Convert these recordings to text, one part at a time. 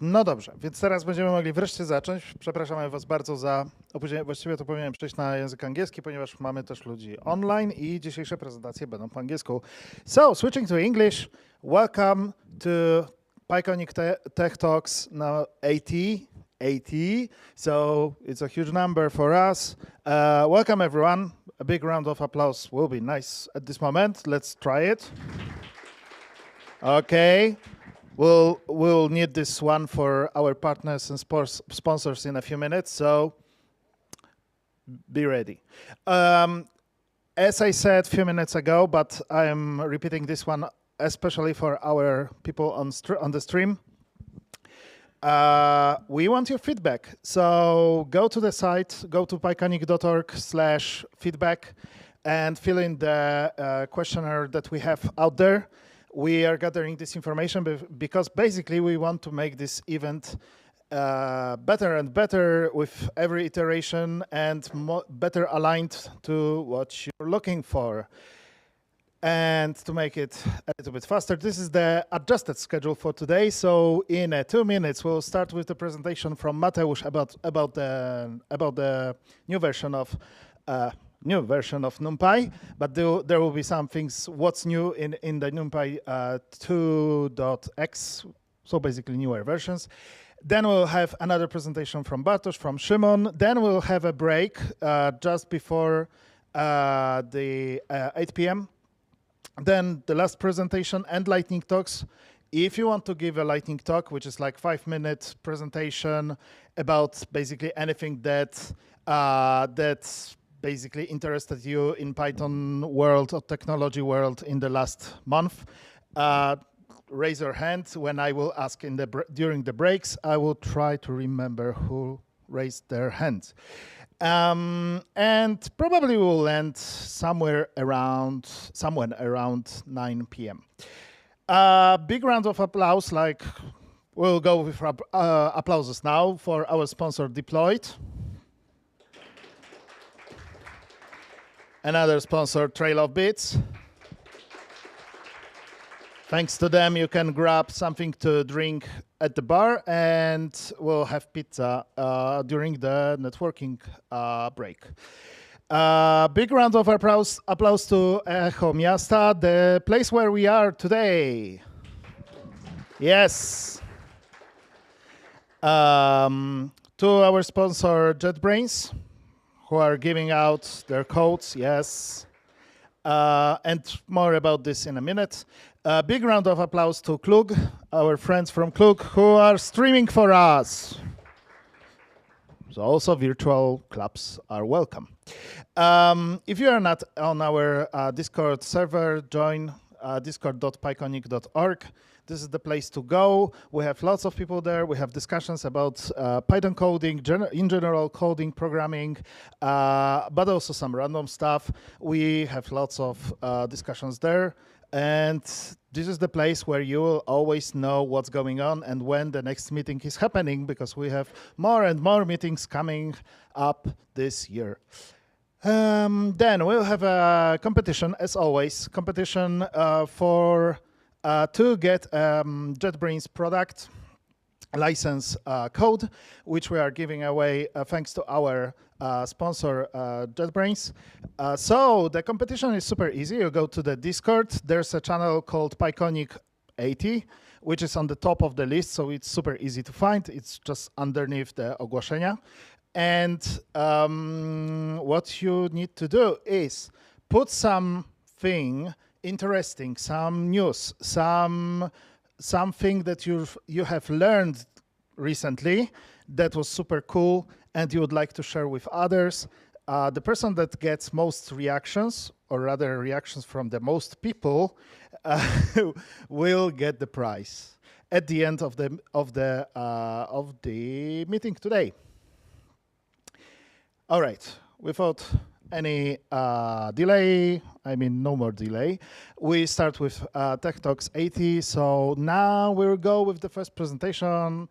No dobrze, więc teraz będziemy mogli wreszcie zacząć. Przepraszamy Was bardzo za opóźnienie. Właściwie to powinienem przejść na język angielski, ponieważ mamy też ludzi online i dzisiejsze prezentacje będą po angielsku. So, switching to English, welcome to Pykonik Tech Talks now 80. So it's a huge number for us. Welcome everyone. A big round of applause will be nice at this moment. Let's try it. Okay. We'll need this one for our partners and sponsors in a few minutes, so be ready. As I said a few minutes ago, but I'm repeating this one especially for our people on the stream. We want your feedback, so go to the site, go to pykonik.org/feedback and fill in the questionnaire that we have out there. We are gathering this information because basically we want to make this event better and better with every iteration and better aligned to what you're looking for. And to make it a little bit faster, this is the adjusted schedule for today. So in 2 minutes, we'll start with the presentation from Mateusz about the new version of NumPy, but there will be some things, what's new in the NumPy 2.x, so basically newer versions. Then we'll have another presentation from Bartosz, from Szymon. Then we'll have a break just before the 8 p.m. Then the last presentation and lightning talks. If you want to give a lightning talk, which is like 5-minute presentation about basically anything that's basically interested you in Python world or technology world in the last month, raise your hand. When I will ask during the breaks, I will try to remember who raised their hands. And probably we'll end somewhere around 9 p.m. Big round of applause, like we'll go with applauses now for our sponsor Deployed. Another sponsor, Trail of Bits. Thanks to them, you can grab something to drink at the bar, and we'll have pizza during the networking break. Big round of applause to ECHO Miasta, the place where we are today. Yes. To our sponsor, JetBrains, who are giving out their codes, yes. And more about this in a minute. Big round of applause to CLUG, our friends from CLUG, who are streaming for us. So also virtual clubs are welcome. If you are not on our Discord server, join discord.pykonik.org. This is the place to go. We have lots of people there. We have discussions about Python coding, in general coding, programming, but also some random stuff. We have lots of discussions there. And this is the place where you will always know what's going on and when the next meeting is happening, because we have more and more meetings coming up this year. Then we'll have a competition, as always, competition to get JetBrains product license code, which we are giving away thanks to our sponsor JetBrains. So the competition is super easy. You go to the Discord. There's a channel called Pykonik 80, which is on the top of the list, so it's super easy to find. It's just underneath the ogłoszenia. And what you need to do is put something interesting, some news, something that you have learned recently that was super cool and you would like to share with others. The person that gets most reactions, or rather reactions from the most people, will get the prize at the end of the meeting today. All right, without any delay, I mean no more delay, we start with Tech Talks 80. So now we'll go with the first presentation.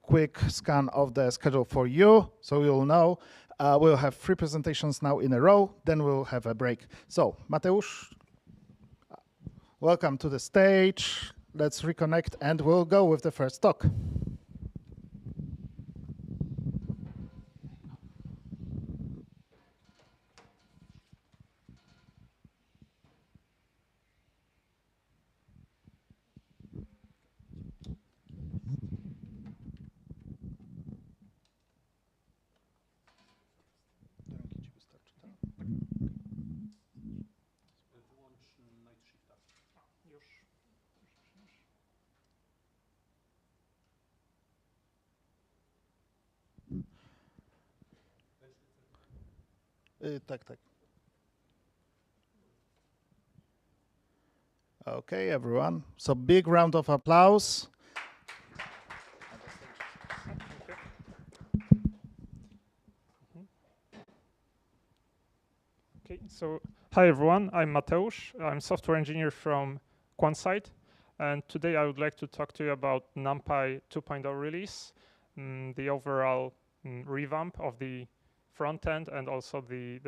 Quick scan of the schedule for you, so you'll know. We'll have 3 presentations now in a row, then we'll have a break. So, Mateusz, welcome to the stage. Let's reconnect and we'll go with the first talk. Tak, tak. Okay, everyone. So big round of applause. Okay, so hi everyone, I'm Mateusz. I'm software engineer from QuantSight, and today I would like to talk to you about NumPy 2.0 release, the overall revamp of the front end and also the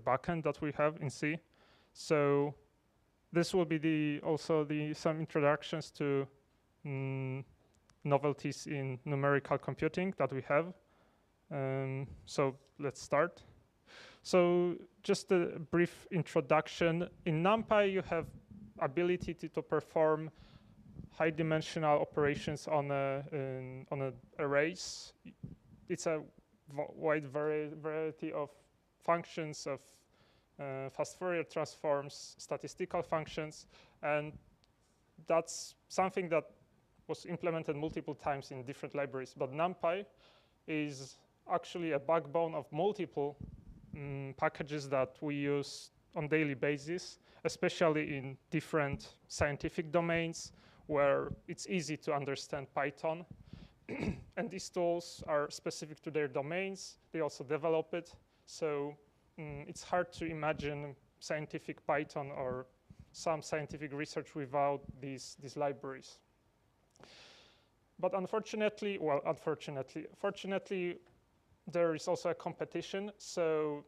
back end that we have in C. So this will be some introductions to novelties in numerical computing that we have. So let's start. So just a brief introduction. In NumPy, you have ability to perform high-dimensional operations on arrays. It's a wide variety of functions, of fast Fourier transforms, statistical functions, and that's something that was implemented multiple times in different libraries. But NumPy is actually a backbone of multiple packages that we use on daily basis, especially in different scientific domains where it's easy to understand Python. And these tools are specific to their domains. They also develop it. So it's hard to imagine scientific Python or some scientific research without these libraries. But fortunately, there is also a competition. So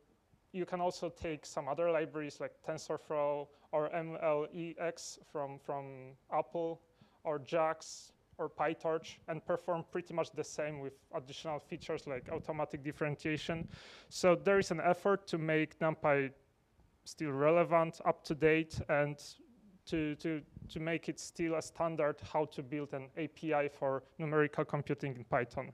you can also take some other libraries like TensorFlow or MLEX from Apple, or JAX or PyTorch, and perform pretty much the same with additional features like automatic differentiation. So there is an effort to make NumPy still relevant, up to date, and to make it still a standard how to build an API for numerical computing in Python.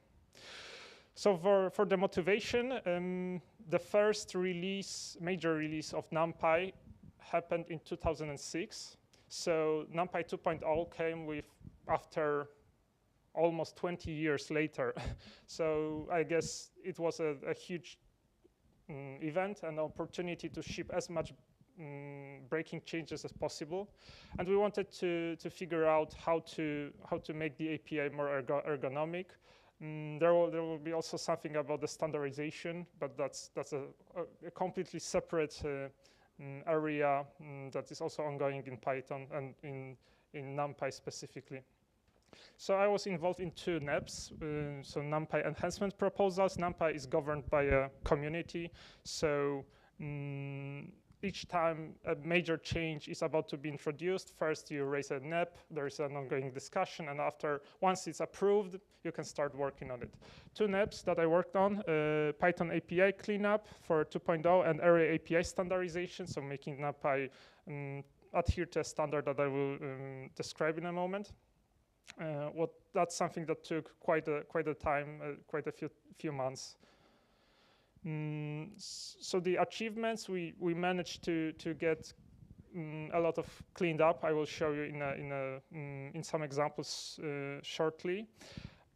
So for the motivation, the first major release of NumPy happened in 2006. So NumPy 2.0 came after almost 20 years later. So I guess it was a huge event and opportunity to ship as much breaking changes as possible. And we wanted to figure out how to make the API more ergonomic. There will be also something about the standardization, but that's a completely separate area that is also ongoing in Python and in NumPy specifically. So I was involved in 2 NEPs, so NumPy enhancement proposals. NumPy is governed by a community, so each time a major change is about to be introduced, first you raise a NEP, there is an ongoing discussion, and once it's approved, you can start working on it. 2 NEPs that I worked on, Python API cleanup for 2.0 and Array API standardization, so making NumPy adhere to a standard that I will describe in a moment. That's something that took quite a time, quite a few months. So the achievements, we managed to get a lot of cleaned up. I will show you in some examples shortly.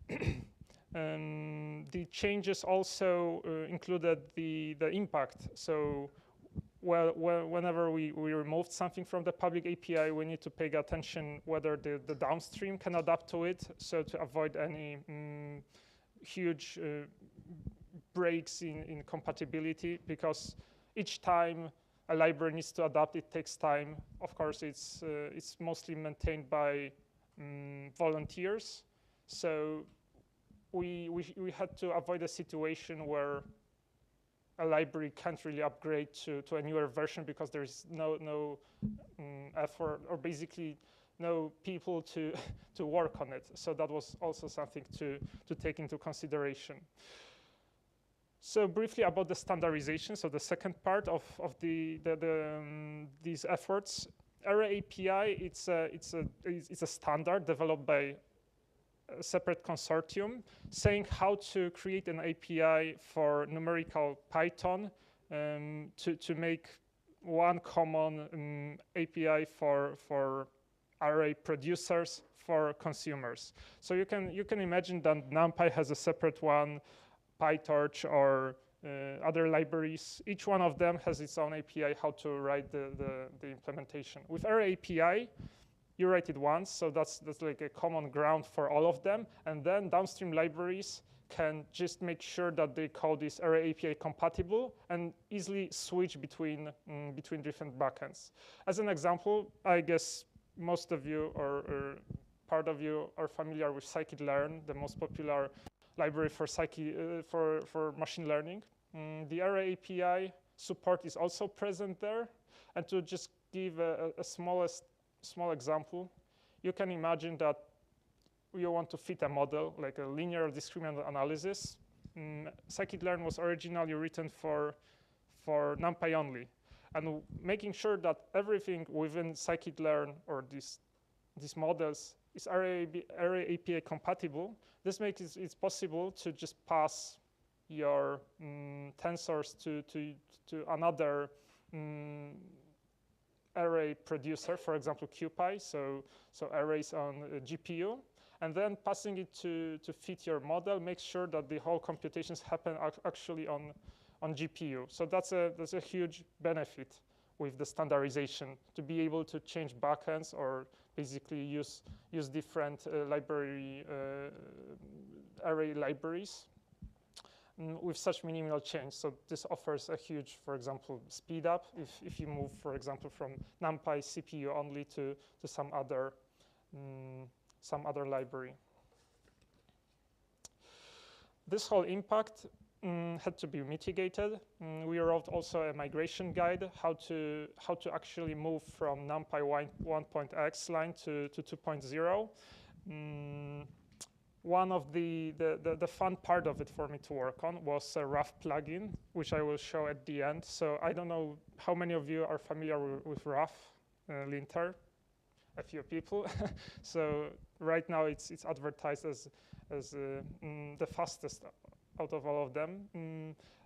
The changes also included the impact. So whenever we removed something from the public API, we need to pay attention whether the downstream can adapt to it, so to avoid any huge breaks in compatibility, because each time a library needs to adapt, it takes time. Of course, it's mostly maintained by volunteers, so we had to avoid a situation where a library can't really upgrade to a newer version because there's no effort, or basically no people to work on it. So that was also something to take into consideration. So briefly about the standardization, so the second part of these efforts. Array API, it's a standard developed by a separate consortium saying how to create an API for numerical Python to make one common API for array producers for consumers. So you can imagine that NumPy has a separate one, PyTorch or other libraries. Each one of them has its own API, how to write the implementation. With Array API, you write it once, so that's like a common ground for all of them. And then downstream libraries can just make sure that the code is Array API compatible and easily switch between different backends. As an example, I guess most of you or part of you are familiar with scikit-learn, the most popular library for for machine learning. The Array API support is also present there. And to just give a small example, you can imagine that you want to fit a model, like a linear discriminant analysis. Scikit-learn was originally written for NumPy only. And making sure that everything within scikit-learn or these models is Array API compatible, this makes it possible to just pass your tensors to another array producer, for example, CuPy, so arrays on GPU, and then passing it to fit your model makes sure that the whole computations happen actually on GPU. So that's a huge benefit with the standardization, to be able to change backends or basically use different array libraries with such minimal change. So this offers a huge, for example, speed up if you move, for example, from NumPy CPU only to some other library. This whole impact had to be mitigated. We wrote also a migration guide how to actually move from NumPy 1.x line to 2.0. One of the fun part of it for me to work on was a RAF plugin, which I will show at the end. So I don't know how many of you are familiar with RAF linter. A few people. So right now it's advertised as the fastest out of all of them.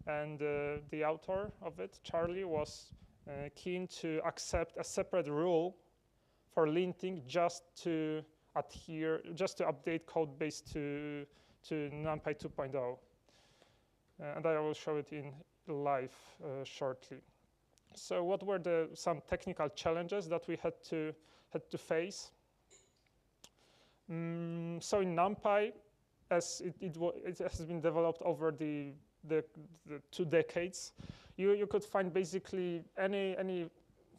And the author of it, Charlie, was keen to accept a separate rule for linting just to update code base to NumPy 2.0. And I will show it in live shortly. So what were some technical challenges that we had to face? So in NumPy, as it has been developed over the 2 decades, you could find basically any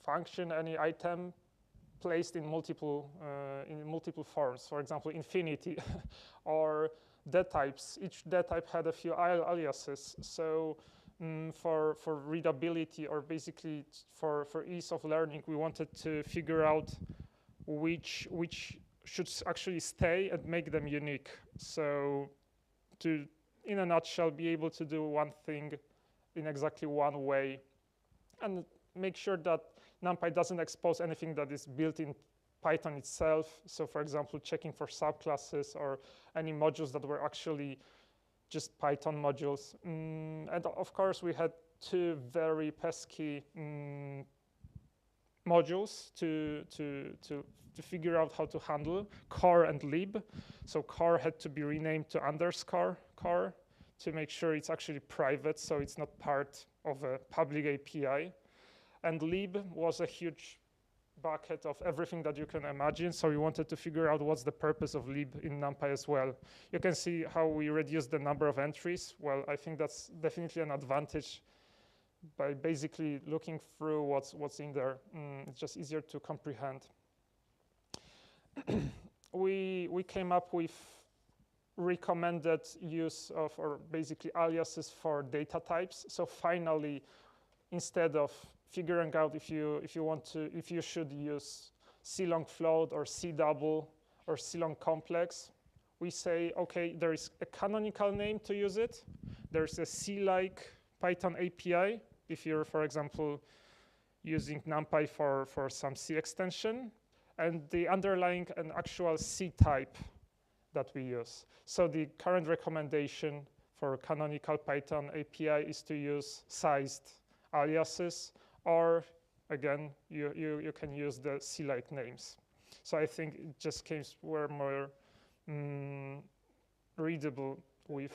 function, any item placed in multiple forms. For example, infinity or det types. Each det type had a few aliases. So for readability or basically for ease of learning, we wanted to figure out which should actually stay and make them unique. So to, in a nutshell, be able to do one thing in exactly one way and make sure that NumPy doesn't expose anything that is built in Python itself. So for example, checking for subclasses or any modules that were actually just Python modules. And of course, we had 2 very pesky modules to figure out how to handle, core and lib. So core had to be renamed to underscore core to make sure it's actually private, so it's not part of a public API. And lib was a huge bucket of everything that you can imagine. So we wanted to figure out what's the purpose of lib in NumPy as well. You can see how we reduced the number of entries. Well, I think that's definitely an advantage by basically looking through what's in there. It's just easier to comprehend. We came up with recommended use of, or basically aliases for data types. So finally, instead of figuring out if you should use C-long float or C-double or C-long complex, we say, okay, there is a canonical name to use it. There's a C-like Python API if you're, for example, using NumPy for some C extension, and the underlying and actual C type that we use. So the current recommendation for canonical Python API is to use sized aliases, or again, you can use the C-like names. So I think it just were more readable with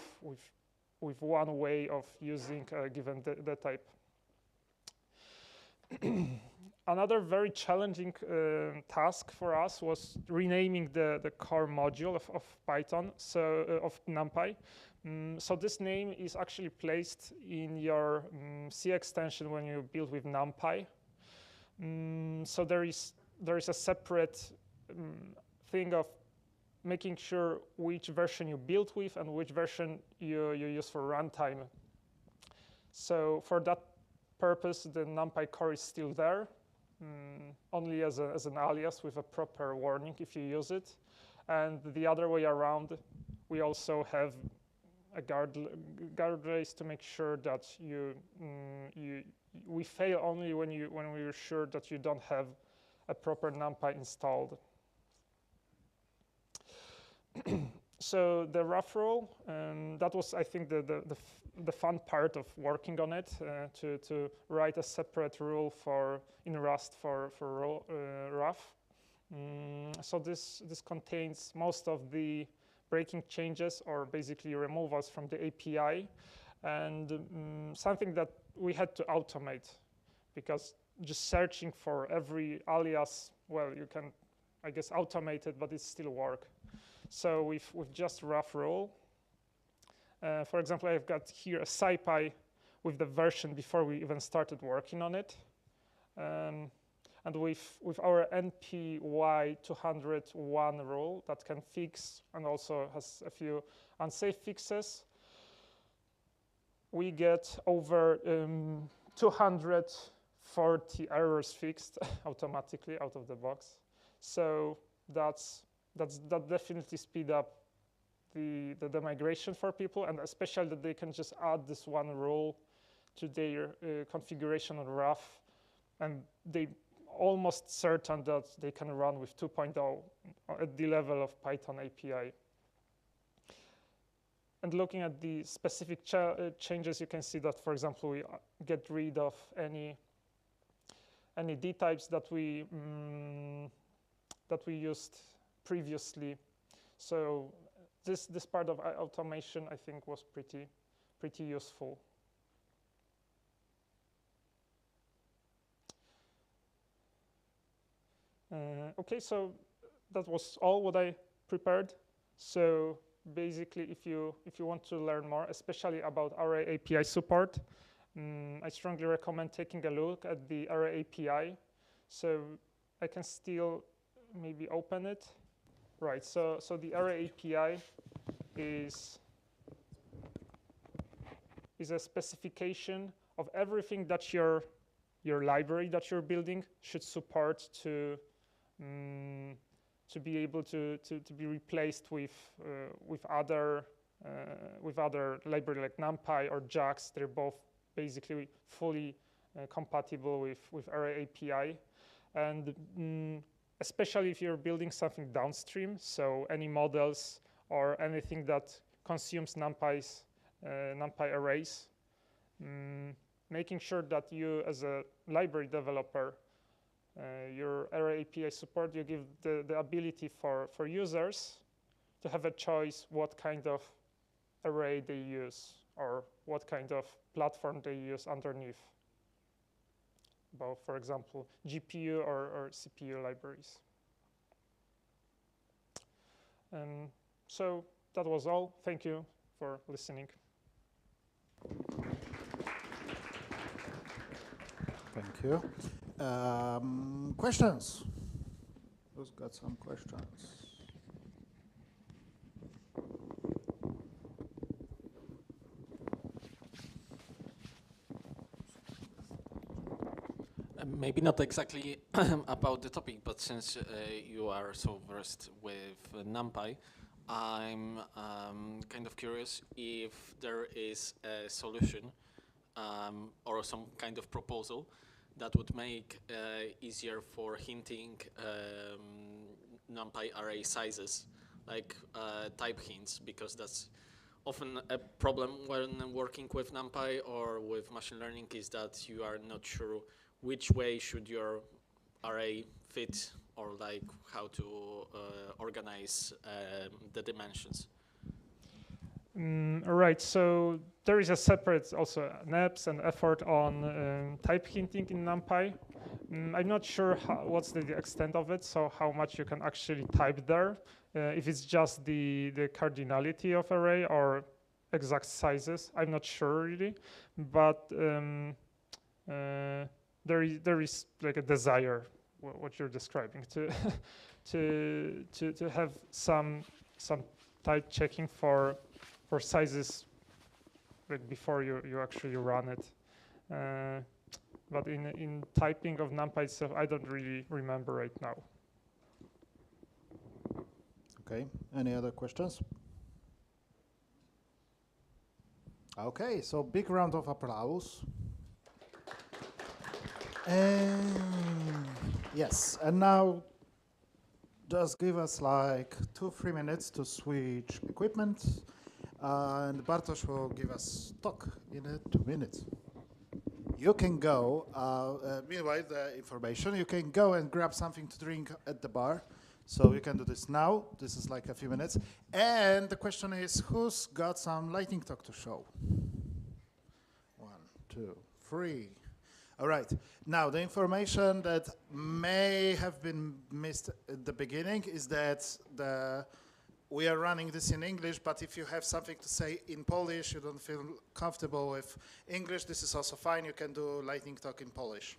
with one way of using a given data type. Another very challenging task for us was renaming the core module of Python, so of NumPy. So this name is actually placed in your C extension when you build with NumPy. So there is a separate thing of making sure which version you build with and which version you use for runtime. So for that purpose, the NumPy core is still there, only as an alias with a proper warning if you use it. And the other way around, we also have a guardrails to make sure that we fail only when we're sure that you don't have a proper NumPy installed. So the rough rule, that was, I think, the fun part of working on it, to write a separate rule in Rust for rough. So this contains most of the breaking changes or basically removals from the API, and something that we had to automate, because just searching for every alias, well, you can, I guess, automate it, but it still work. So with just rough rule, for example, I've got here a SciPy with the version before we even started working on it. And with our NPY 201 rule that can fix and also has a few unsafe fixes, we get over 240 errors fixed automatically out of the box. So that definitely speed up the migration for people, and especially that they can just add this one rule to their configuration on rough, and they almost certain that they can run with 2.0 at the level of Python API. And looking at the specific changes, you can see that, for example, we get rid of any D types that we used previously. So this part of automation, I think, was pretty useful. Okay, so that was all what I prepared. So basically, if you want to learn more, especially about Array API support, I strongly recommend taking a look at the Array API. So I can still maybe open it. Right, so the Array API is a specification of everything that your library that you're building should support to be able to be replaced with other library like NumPy or JAX. They're both basically fully compatible with Array API, and especially if you're building something downstream, so any models or anything that consumes NumPy arrays, making sure that you, as a library developer, your Array API support, you give the ability for users to have a choice what kind of array they use or what kind of platform they use underneath, both, for example, GPU or CPU libraries. So that was all. Thank you for listening. Thank you. Questions? Who's got some questions? Maybe not exactly about the topic, but since you are so versed with NumPy, I'm kind of curious if there is a solution or some kind of proposal that would make easier for hinting NumPy array sizes, like type hints, because that's often a problem when working with NumPy or with machine learning, is that you are not sure which way should your array fit, or like how to organize the dimensions. Right, so there is a separate also NEPS and effort on type hinting in NumPy. I'm not sure what's the extent of it, so how much you can actually type there, if it's just the cardinality of array or exact sizes. I'm not sure really, but there is like a desire, what you're describing, to to have some type checking for sizes like before you actually run it. But in typing of NumPy itself, I don't really remember right now. Okay, any other questions? Okay, so big round of applause. And yes, and now just give us like 2-3 minutes to switch equipment, and Bartosz will give us talk in 2 minutes. You can go, meanwhile the information, you can go and grab something to drink at the bar. So you can do this now. This is like a few minutes. And the question is, who's got some lightning talk to show? 1, 2, 3. All right. Now, the information that may have been missed at the beginning is that we are running this in English, but if you have something to say in Polish, you don't feel comfortable with English, this is also fine. You can do lightning talk in Polish.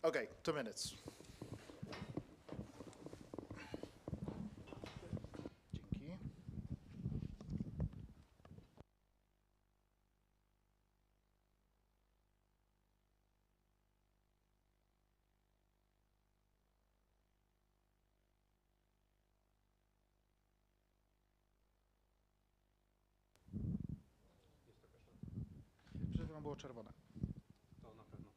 Okay, 2 minutes. Przed chwilą było czerwone. To na pewno.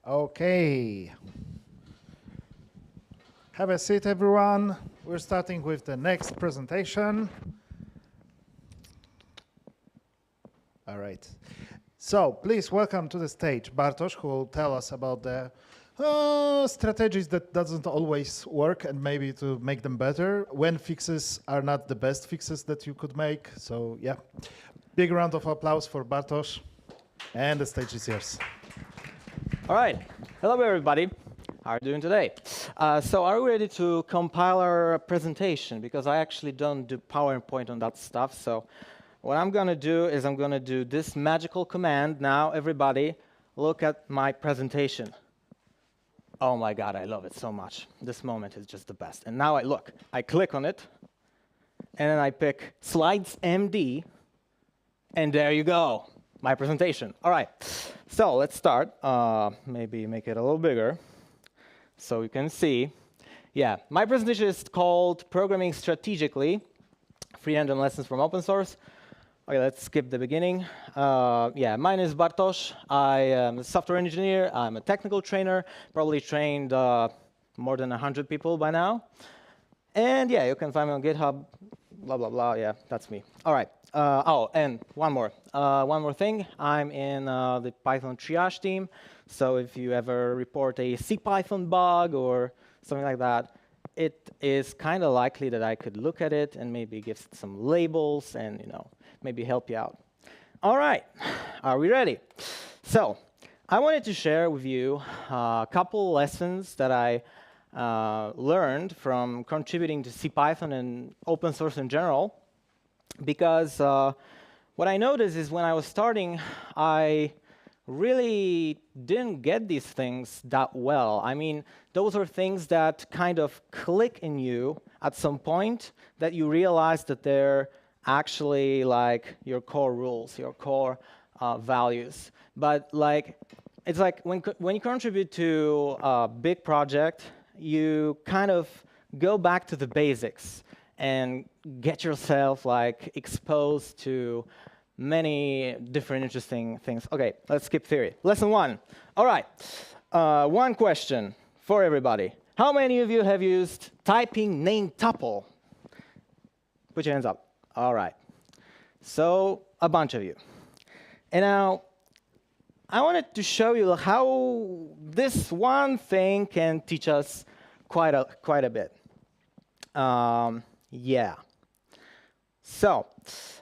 Okay. Have a seat, everyone. We're starting with the next presentation. All right. So please welcome to the stage Bartosz, who will tell us about the strategies that doesn't always work and maybe to make them better when fixes are not the best fixes that you could make. So yeah, big round of applause for Bartosz, and the stage is yours. All right. Hello, everybody. How are you doing today? So are we ready to compile our presentation? Because I actually don't do PowerPoint on that stuff. So what I'm going to do is I'm going to do this magical command. Now, everybody, look at my presentation. Oh, my God, I love it so much. This moment is just the best. And now I click on it, and then I pick Slides MD, and there you go, my presentation. All right, so let's start. Maybe make it a little bigger so you can see. Yeah, my presentation is called Programming Strategically, Free Random Lessons from Open Source. Okay, let's skip the beginning. Yeah, my name is Bartosz. I am a software engineer. I'm a technical trainer, probably trained more than 100 people by now. And yeah, you can find me on GitHub, blah, blah, blah. Yeah, that's me. All right. Oh, and one more thing. I'm in the Python triage team. So if you ever report a CPython bug or something like that, it is kind of likely that I could look at it and maybe give some labels and, maybe help you out. All right, are we ready? So I wanted to share with you a couple lessons that I learned from contributing to CPython and open source in general, because what I noticed is when I was starting, I really didn't get these things that well. I mean, those are things that kind of click in you at some point that you realize that they're actually like your core rules, your core values. But it's like when you contribute to a big project, you kind of go back to the basics and get yourself exposed to many different interesting things. Okay, let's skip theory. Lesson 1. All right, one question for everybody. How many of you have used typing name tuple? Put your hands up. All right, so a bunch of you. And now, I wanted to show you how this one thing can teach us quite a bit. Yeah. So,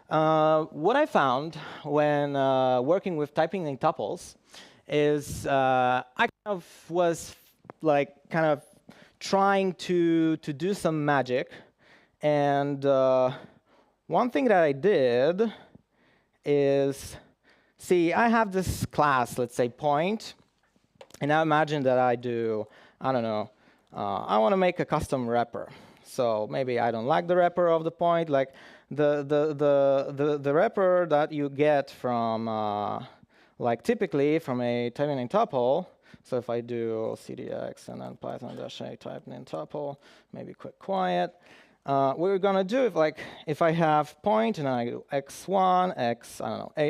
what I found when working with typing in tuples is I was trying to do some magic, and one thing that I did is, see, I have this class, let's say point, and now imagine that I do, I don't know, I want to make a custom wrapper. So maybe I don't like the wrapper of the point, like the wrapper that you get from, typically from a typing in tuple. So if I do cdx and then python-a type in tuple, maybe quiet. What we're going to do if I have point and I do x1,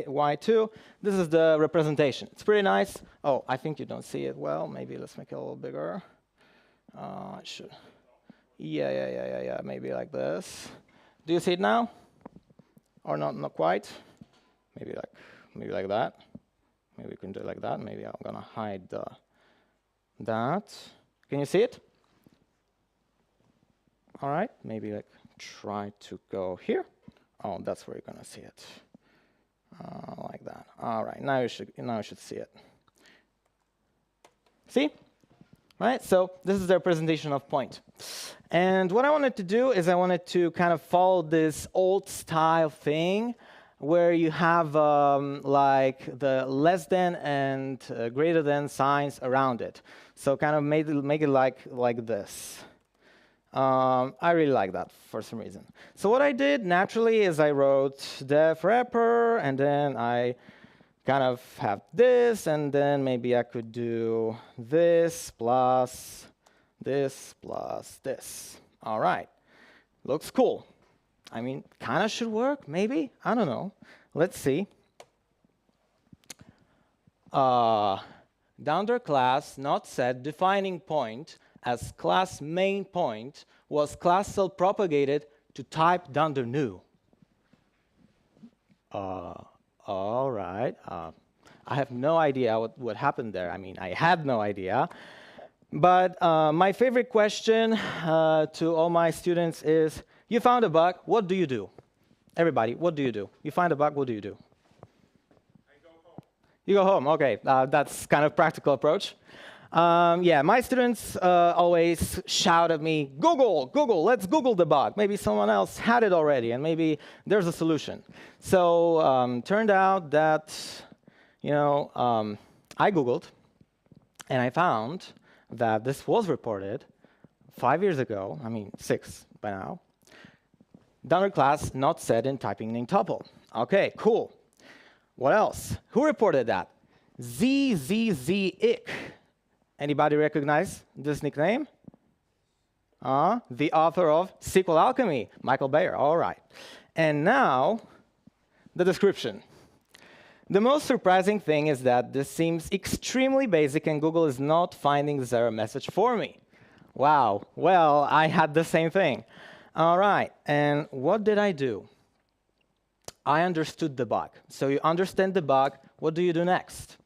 y2, this is the representation. It's pretty nice. Oh, I think you don't see it well. Maybe let's make it a little bigger. It should. Yeah. Maybe like this. Do you see it now? Or not quite? Maybe like that. Maybe we can do it like that. Maybe I'm going to hide that. Can you see it? All right, maybe try to go here. Oh, that's where you're gonna see it, like that. All right, now you should see it. See, right? So this is the representation of point. And what I wanted to do is I wanted to kind of follow this old style thing, where you have the less than and greater than signs around it. So kind of make it like this. I really like that for some reason. So what I did naturally is I wrote def wrapper, and then I kind of have this, and then maybe I could do this plus this plus this. All right, looks cool. I mean, kind of should work, maybe. I don't know. Let's see. Dunder class not set defining point as class main point was class self propagated to type dunder new. All right. I have no idea what happened there. I mean, I had no idea. But my favorite question to all my students is, you found a bug, what do you do? Everybody, what do you do? You find a bug, what do you do? I go home. You go home, okay. That's kind of practical approach. Yeah, my students always shout at me, Google, Google, let's Google the bug. Maybe someone else had it already, and maybe there's a solution. So turned out that, I Googled, and I found that this was reported 5 years ago, 6 by now. Dunder class not set in typing name tuple. Okay, cool. What else? Who reported that? ZZZIC. Anybody recognize this nickname? The author of SQL Alchemy, Michael Bayer. All right. And now, the description. The most surprising thing is that this seems extremely basic and Google is not finding this error message for me. Wow. Well, I had the same thing. All right. And what did I do? I understood the bug. So you understand the bug. What do you do next?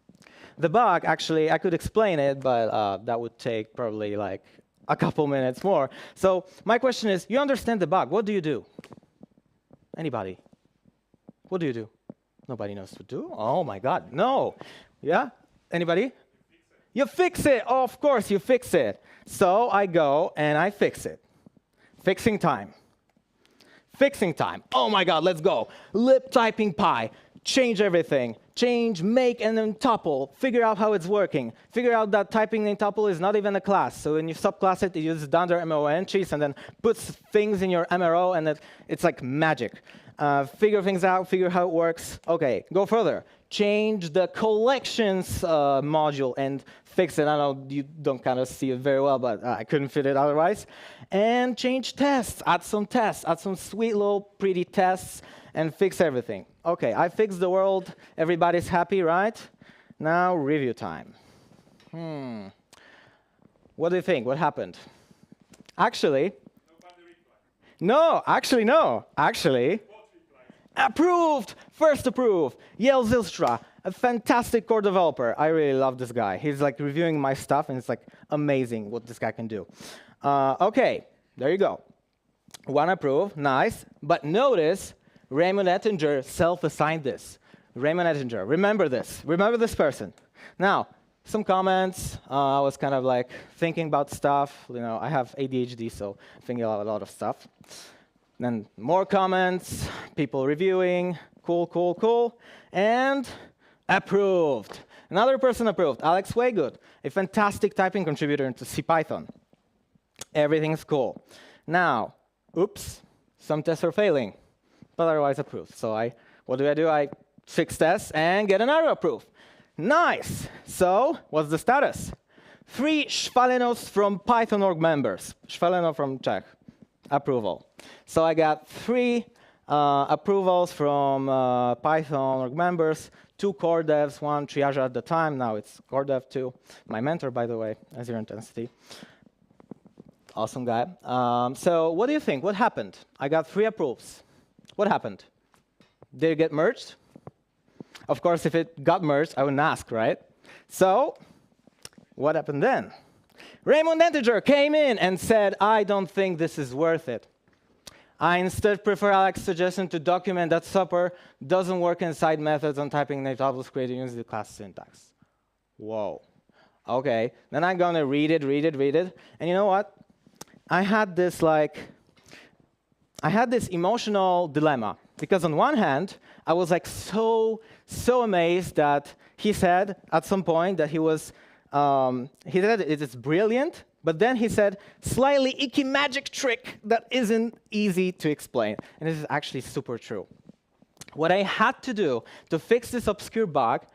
The bug, actually, I could explain it, but that would take probably like a couple minutes more. So my question is, you understand the bug. What do you do? Anybody? What do you do? Nobody knows what to do? Oh, my God. No. Yeah? Anybody? You fix it. Oh, of course, you fix it. So I go and I fix it. Fixing time. Fixing time. Oh, my God, let's go. Lib typing pi. Change everything. Change, make, and then tuple. Figure out how it's working. Figure out that typing name tuple is not even a class. So when you subclass it, it uses dunder MRO entries and then puts things in your MRO, and it's like magic. Figure things out, figure how it works. OK, go further. Change the collections module and fix it. I know you don't kind of see it very well, but I couldn't fit it otherwise. And change tests. Add some sweet little pretty tests, and fix everything. OK, I fixed the world. Everybody's happy, right? Now, review time. What do you think? What happened? Actually, no. Actually, approved! First approved. Yael Zylstra, a fantastic core developer. I really love this guy. He's like reviewing my stuff, and it's like amazing what this guy can do. OK, there you go. One approved, nice. But notice, Raymond Ettinger self-assigned this. Raymond Ettinger, remember this. Remember this person. Now, some comments. I was kind of like thinking about stuff. I have ADHD, so I'm thinking about a lot of stuff. Then more comments, people reviewing. Cool, cool, cool. And approved. Another person approved, Alex Waygood, a fantastic typing contributor into CPython. Everything's cool. Now, oops, some tests are failing, but otherwise approved. So what do? I fix tests and get an error approved. Nice. So what's the status? 3 Shvalenos from Python org members. Shvaleno from Czech. Approval. So I got 3 approvals from Python org members, 2 core devs, 1 triage at the time. Now it's core dev 2. My mentor, by the way, Azure Intensity. Awesome guy. So what do you think? What happened? I got 3 approves. What happened? Did it get merged? Of course, if it got merged, I wouldn't ask, right? So what happened then? Raymond Ettinger came in and said, I don't think this is worth it. I instead prefer Alex's suggestion to document that supper doesn't work inside methods on typing name tuples created using the class syntax. Whoa. OK. Then I'm going to read it. And you know what? I had this emotional dilemma. Because on one hand, I was like so amazed that he said at some point that he said it is brilliant, but then he said, slightly icky magic trick that isn't easy to explain. And this is actually super true. What I had to do to fix this obscure bug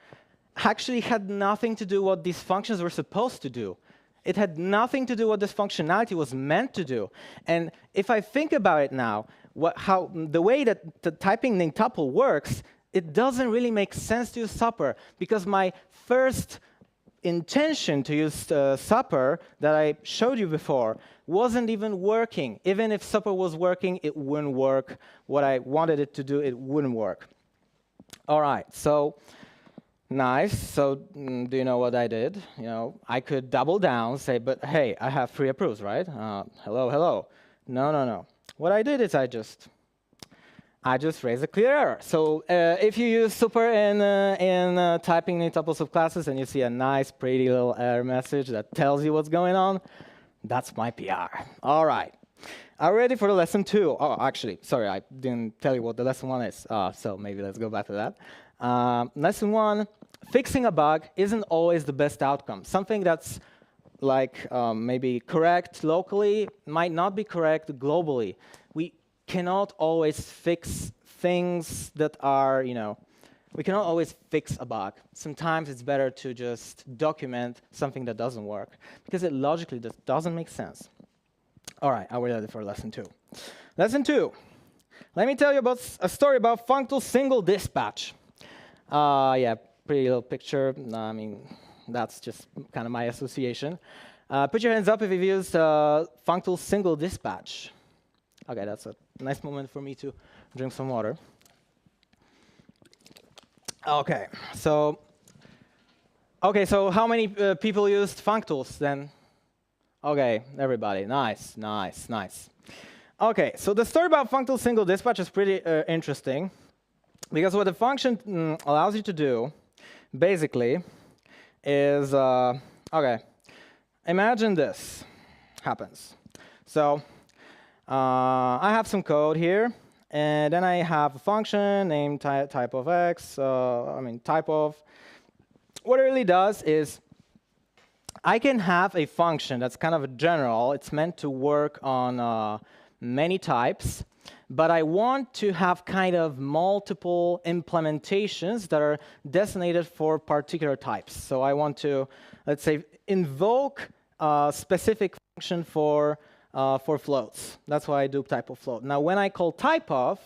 actually had nothing to do what these functions were supposed to do. It had nothing to do what this functionality was meant to do. And if I think about it now, how the way that the typing name tuple works, it doesn't really make sense to use supper, because my first intention to use supper that I showed you before wasn't even working. Even if supper was working, it wouldn't work. What I wanted it to do, it wouldn't work. All right, so nice. So do you know what I did? You know, I could double down, say, but hey, I have 3 approves, right? Hello, hello. No, no, no. What I did is I just raised a clear error. So if you use super in typing in tuples of classes and you see a nice, pretty little error message that tells you what's going on, that's my PR. All right. Are you ready for the lesson 2? Oh, actually, sorry, I didn't tell you what the lesson 1 is. So maybe let's go back to that. Lesson 1, fixing a bug isn't always the best outcome. Something that's like maybe correct locally might not be correct globally. We cannot always fix things that are, we cannot always fix a bug. Sometimes it's better to just document something that doesn't work because it logically just doesn't make sense. All right, are we ready for lesson 2? Lesson 2. Let me tell you about a story about functional single dispatch. Yeah, pretty little picture. I mean, that's just kind of my association. Put your hands up if you've used functional single dispatch. Okay, that's a nice moment for me to drink some water. Okay, so how many people used functools then? Okay, everybody, nice, nice, nice. Okay, so the story about functional single dispatch is pretty interesting because what the function allows you to do, basically, is, okay, imagine this happens. So I have some code here, and then I have a function named type of x, type of. What it really does is I can have a function that's kind of a general. It's meant to work on many types, but I want to have kind of multiple implementations that are designated for particular types. So I want to, let's say, invoke a specific function for floats. That's why I do type of float. Now, when I call type of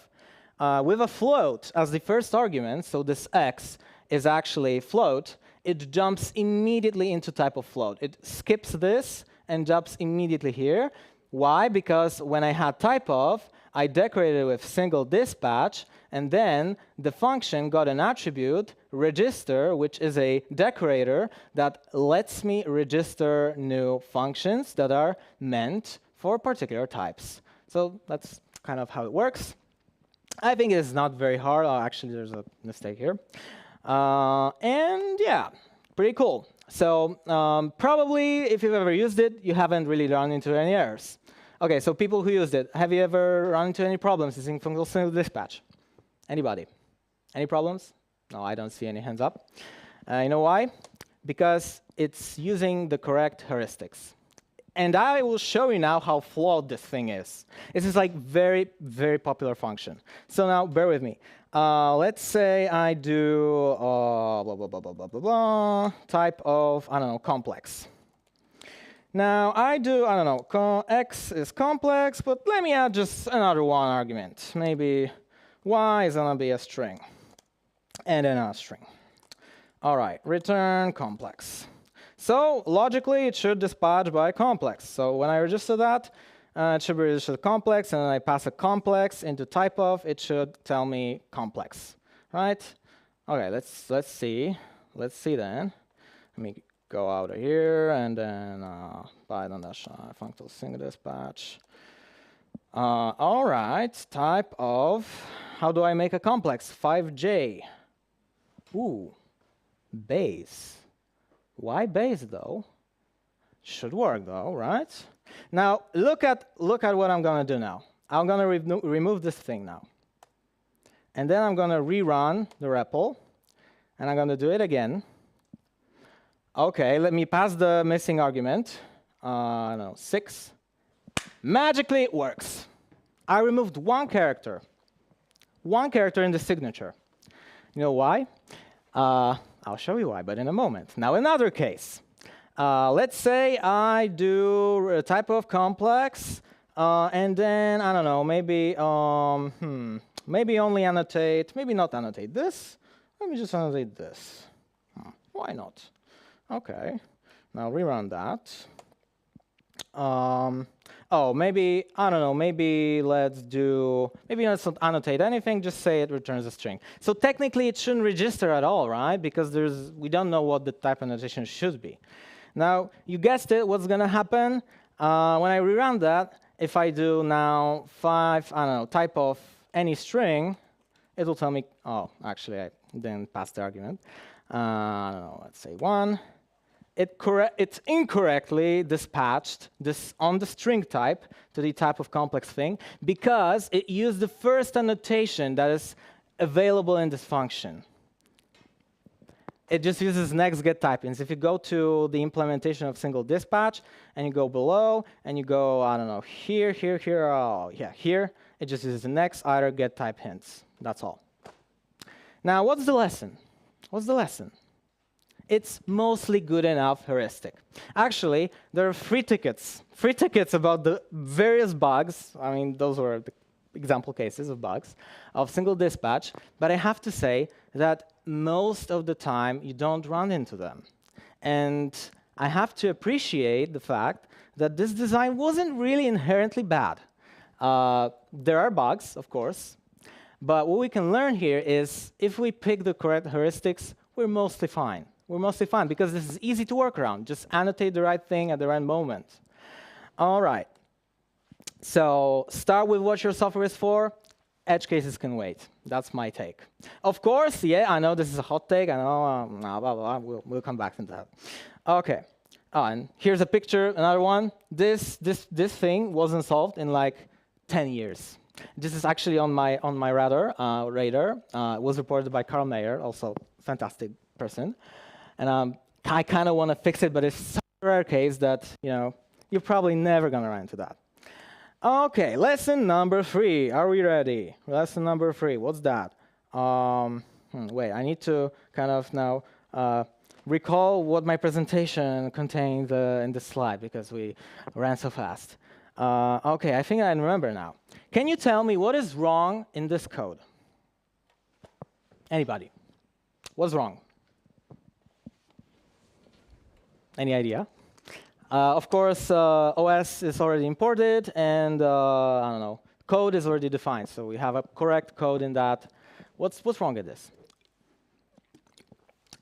with a float as the first argument, so this x is actually float, it jumps immediately into type of float. It skips this and jumps immediately here. Why? Because when I had type of, I decorated with single dispatch, and then the function got an attribute, register, which is a decorator that lets me register new functions that are meant for particular types. So that's kind of how it works. I think it's not very hard. Oh, actually, there's a mistake here. And yeah, pretty cool. So probably if you've ever used it, you haven't really run into any errors. OK, so people who used it, have you ever run into any problems using functional single dispatch? Anybody? Any problems? No, I don't see any hands up. You know why? Because it's using the correct heuristics. And I will show you now how flawed this thing is. This is like very, very popular function. So now, bear with me. Let's say I do blah, blah, blah, blah, blah, blah, blah, type of, I don't know, complex. Now, I do, I don't know, x is complex, but let me add just another one argument. Maybe y is going to be a string, and then a string. All right, return complex. So logically, it should dispatch by complex. So when I register that, it should be registered complex, and then I pass a complex into type of, it should tell me complex, right? Okay, let's see. Let's see then. Let me go out of here, and then functional single dispatch. All right, type of, how do I make a complex? 5J. Ooh, base. Why base, though? Should work, though, right? Now, look at what I'm going to do now. I'm going to remove this thing now. And then I'm going to rerun the REPL. And I'm going to do it again. OK, let me pass the missing argument. No, 6. Magically, it works. I removed one character in the signature. You know why? I'll show you why, but in a moment. Now, another case. Let's say I do a type of complex, and then, I don't know, maybe only annotate, maybe not annotate this. Let me just annotate this. Why not? OK. Now rerun that. Oh, maybe, I don't know, maybe let's not annotate anything, just say it returns a string. So technically, it shouldn't register at all, right? Because we don't know what the type annotation should be. Now, you guessed it, what's going to happen? When I rerun that, if I do now type of any string, it will tell me, oh, actually, I didn't pass the argument. I don't know, let's say 1. It's incorrectly dispatched this on the string type to the type of complex thing because it used the first annotation that is available in this function. It just uses next get typings. If you go to the implementation of single dispatch and you go below and you go, I don't know, here, here, it just uses the next iter get type hints. That's all. Now, what's the lesson? What's the lesson? It's mostly good enough heuristic. Actually, there are free tickets about the various bugs. I mean, those were the example cases of bugs of single dispatch. But I have to say that most of the time, you don't run into them. And I have to appreciate the fact that this design wasn't really inherently bad. There are bugs, of course. But what we can learn here is if we pick the correct heuristics, we're mostly fine. We're mostly fine because this is easy to work around. Just annotate the right thing at the right moment. All right. So start with what your software is for. Edge cases can wait. That's my take. Of course, yeah, I know this is a hot take. I know, blah, blah, blah. We'll come back to that. OK. Oh, and here's a picture, another one. This thing wasn't solved in like 10 years. This is actually on my radar. It was reported by Carl Mayer, also fantastic person. And I kind of want to fix it, but it's such a rare case that you're probably never going to run into that. OK, lesson number 3. Are we ready? Lesson number 3. What's that? Wait, I need to kind of now recall what my presentation contained in this slide because we ran so fast. OK, I think I remember now. Can you tell me what is wrong in this code? Anybody? What's wrong? Any idea? Of course, OS is already imported, and I don't know, code is already defined. So we have a correct code in that. What's wrong with this?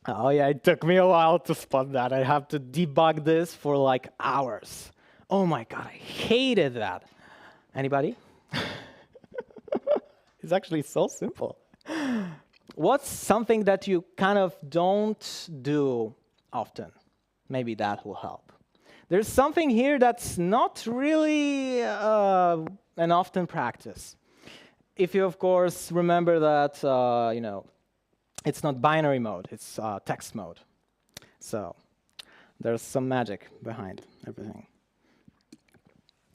Oh yeah, it took me a while to spot that. I have to debug this for like hours. Oh my God, I hated that. Anybody? It's actually so simple. What's something that you kind of don't do often? Maybe that will help. There's something here that's not really an often practice. If you, of course, remember that, it's not binary mode, it's text mode. So there's some magic behind everything.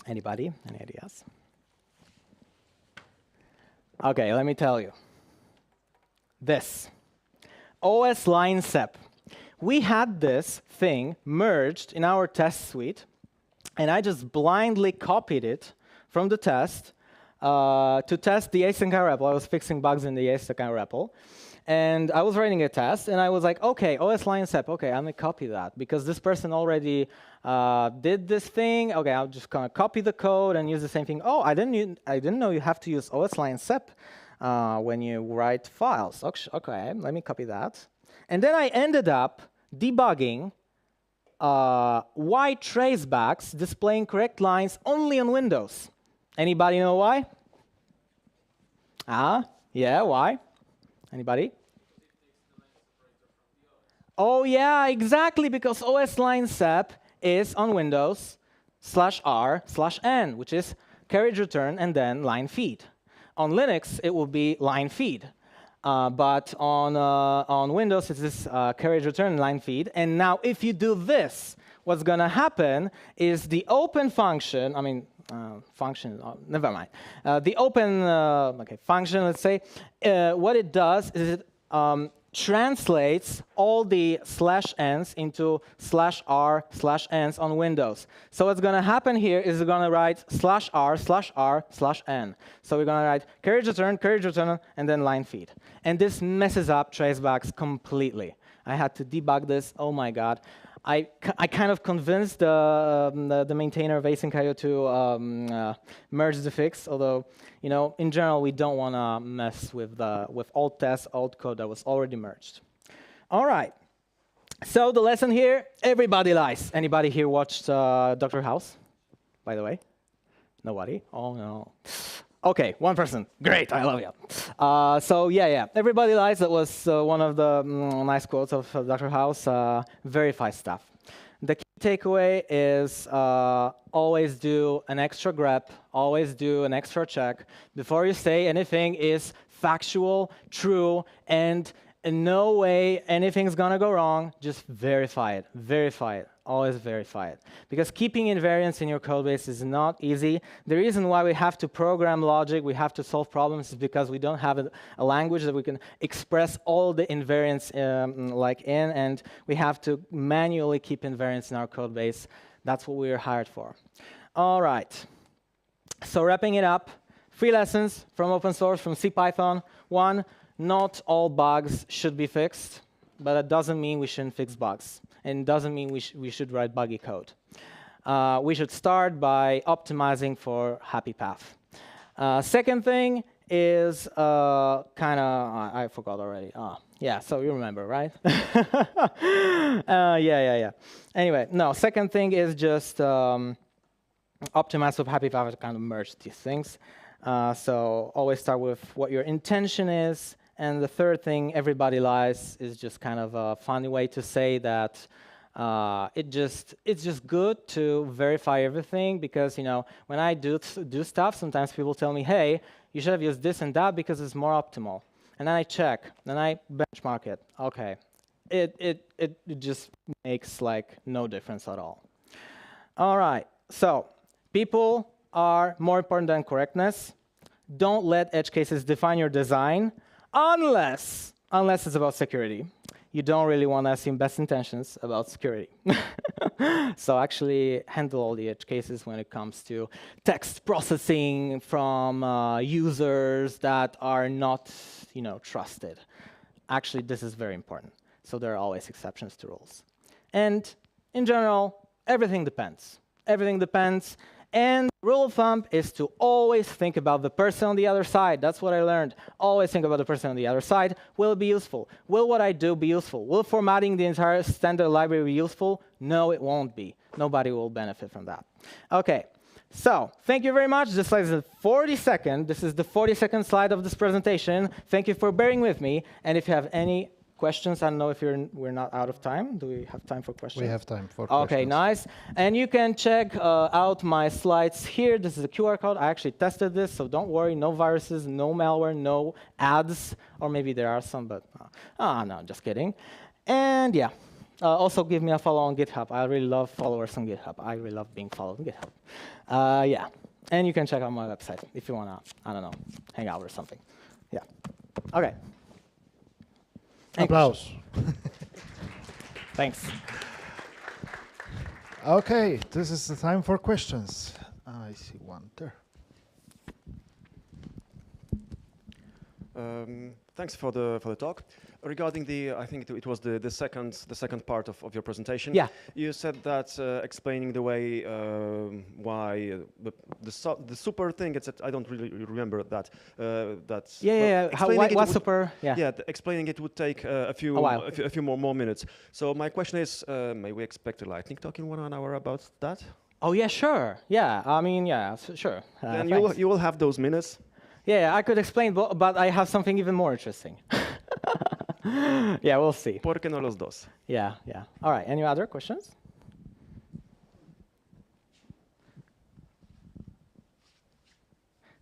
Anybody? Any ideas? OK, let me tell you. This. OS line sep. We had this thing merged in our test suite, and I just blindly copied it from the test to test the async REPL. I was fixing bugs in the async REPL. And I was writing a test, and I was like, OK, OS line sep. OK, I'm going to copy that, because this person already did this thing. OK, I'm just going to copy the code and use the same thing. Oh, I didn't know you have to use OS line sep when you write files. OK, let me copy that. And then I ended up debugging why tracebacks displaying correct lines only on Windows. Anybody know why? Yeah, why? Anybody? Oh, yeah, exactly, because OS line sep is on Windows /r/n, which is carriage return and then line feed. On Linux, it will be line feed. But on Windows, it's this carriage return line feed. And now, if you do this, what's going to happen is the open function, never mind. The open function, let's say, what it does is it translates all the /n's into /r/n's on Windows. So what's going to happen here is we're going to write /r/r/n. So we're going to write carriage return, and then line feed. And this messes up tracebacks completely. I had to debug this. Oh my God. I kind of convinced the maintainer of async.io to merge the fix, although, in general, we don't want to mess with old tests, old code that was already merged. All right. So the lesson here, everybody lies. Anybody here watched Dr. House, by the way? Nobody? Oh, no. OK, one person. Great, I love you. So yeah, everybody lies. That was one of the nice quotes of Dr. House. Verify stuff. The key takeaway is always do an extra grep, always do an extra check. Before you say anything is factual, true, and in no way anything's going to go wrong, just verify it. Verify it. Always verify it. Because keeping invariants in your code base is not easy. The reason why we have to program logic, we have to solve problems, is because we don't have a language that we can express all the invariants in, and we have to manually keep invariants in our code base. That's what we are hired for. All right. So wrapping it up, 3 lessons from open source, from CPython. 1, not all bugs should be fixed, but that doesn't mean we shouldn't fix bugs. And doesn't mean we should write buggy code. We should start by optimizing for happy path. Second thing is I forgot already. Yeah, so you remember, right? Yeah. Anyway, no, second thing is just optimize for happy path to kind of merge these things. So always start with what your intention is. And the third thing, everybody lies, is just kind of a funny way to say that it's just good to verify everything, because when I do stuff, sometimes people tell me, hey, you should have used this and that because it's more optimal. And then I check, then I benchmark it. Okay, it just makes like no difference at all. All right, so people are more important than correctness. Don't let edge cases define your design. Unless it's about security. You don't really want to assume best intentions about security. So actually handle all the edge cases when it comes to text processing from users that are not trusted. Actually, this is very important. So there are always exceptions to rules. And in general, everything depends. Everything depends. And the rule of thumb is to always think about the person on the other side. That's what I learned. Always think about the person on the other side. Will it be useful? Will what I do be useful? Will formatting the entire standard library be useful? No, it won't be. Nobody will benefit from that. OK, so thank you very much. This slide is the 42nd. This is the 42nd slide of this presentation. Thank you for bearing with me. And if you have any questions, I don't know if we're not out of time. Do we have time for questions? We have time for questions. OK, nice. And you can check out my slides here. This is a QR code. I actually tested this, so don't worry. No viruses, no malware, no ads. Or maybe there are some, but no, just kidding. And yeah, also give me a follow on GitHub. I really love followers on GitHub. I really love being followed on GitHub. Yeah, and you can check out my website if you want to, I don't know, hang out or something. Yeah. OK. Applause. Thanks. OK, this is the time for questions. I see one there. Thanks for the talk. Regarding I think it was the second part of your presentation. Yeah. You said that explaining the way why the super thing. I don't really remember that. That's yeah. What super? Yeah. Yeah. Explaining it would take a few more minutes. So my question is, may we expect a lightning talk in 1 hour about that? Oh yeah, sure. Yeah. I mean, yeah, sure. And you will have those minutes. Yeah, I could explain, but I have something even more interesting. Yeah, we'll see. ¿Por qué no los dos? Yeah. All right, any other questions?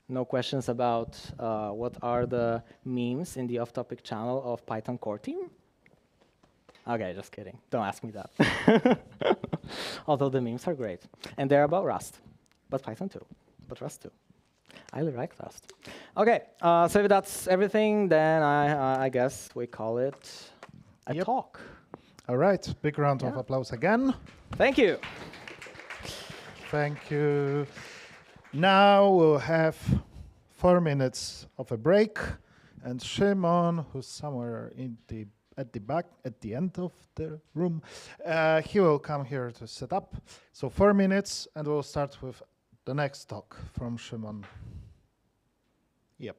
No questions about what are the memes in the off-topic channel of Python core team? Okay, just kidding. Don't ask me that. Although the memes are great. And they're about Rust, but Python too, but Rust too. I really like Rust. OK, so if that's everything, then I guess we call it a talk. All right, big round of applause again. Thank you. Thank you. Now we'll have 4 minutes of a break, and Szymon, who's somewhere in the at the back, at the end of the room. He will come here to set up. So 4 minutes, and we'll start with the next talk from Szymon. Yep.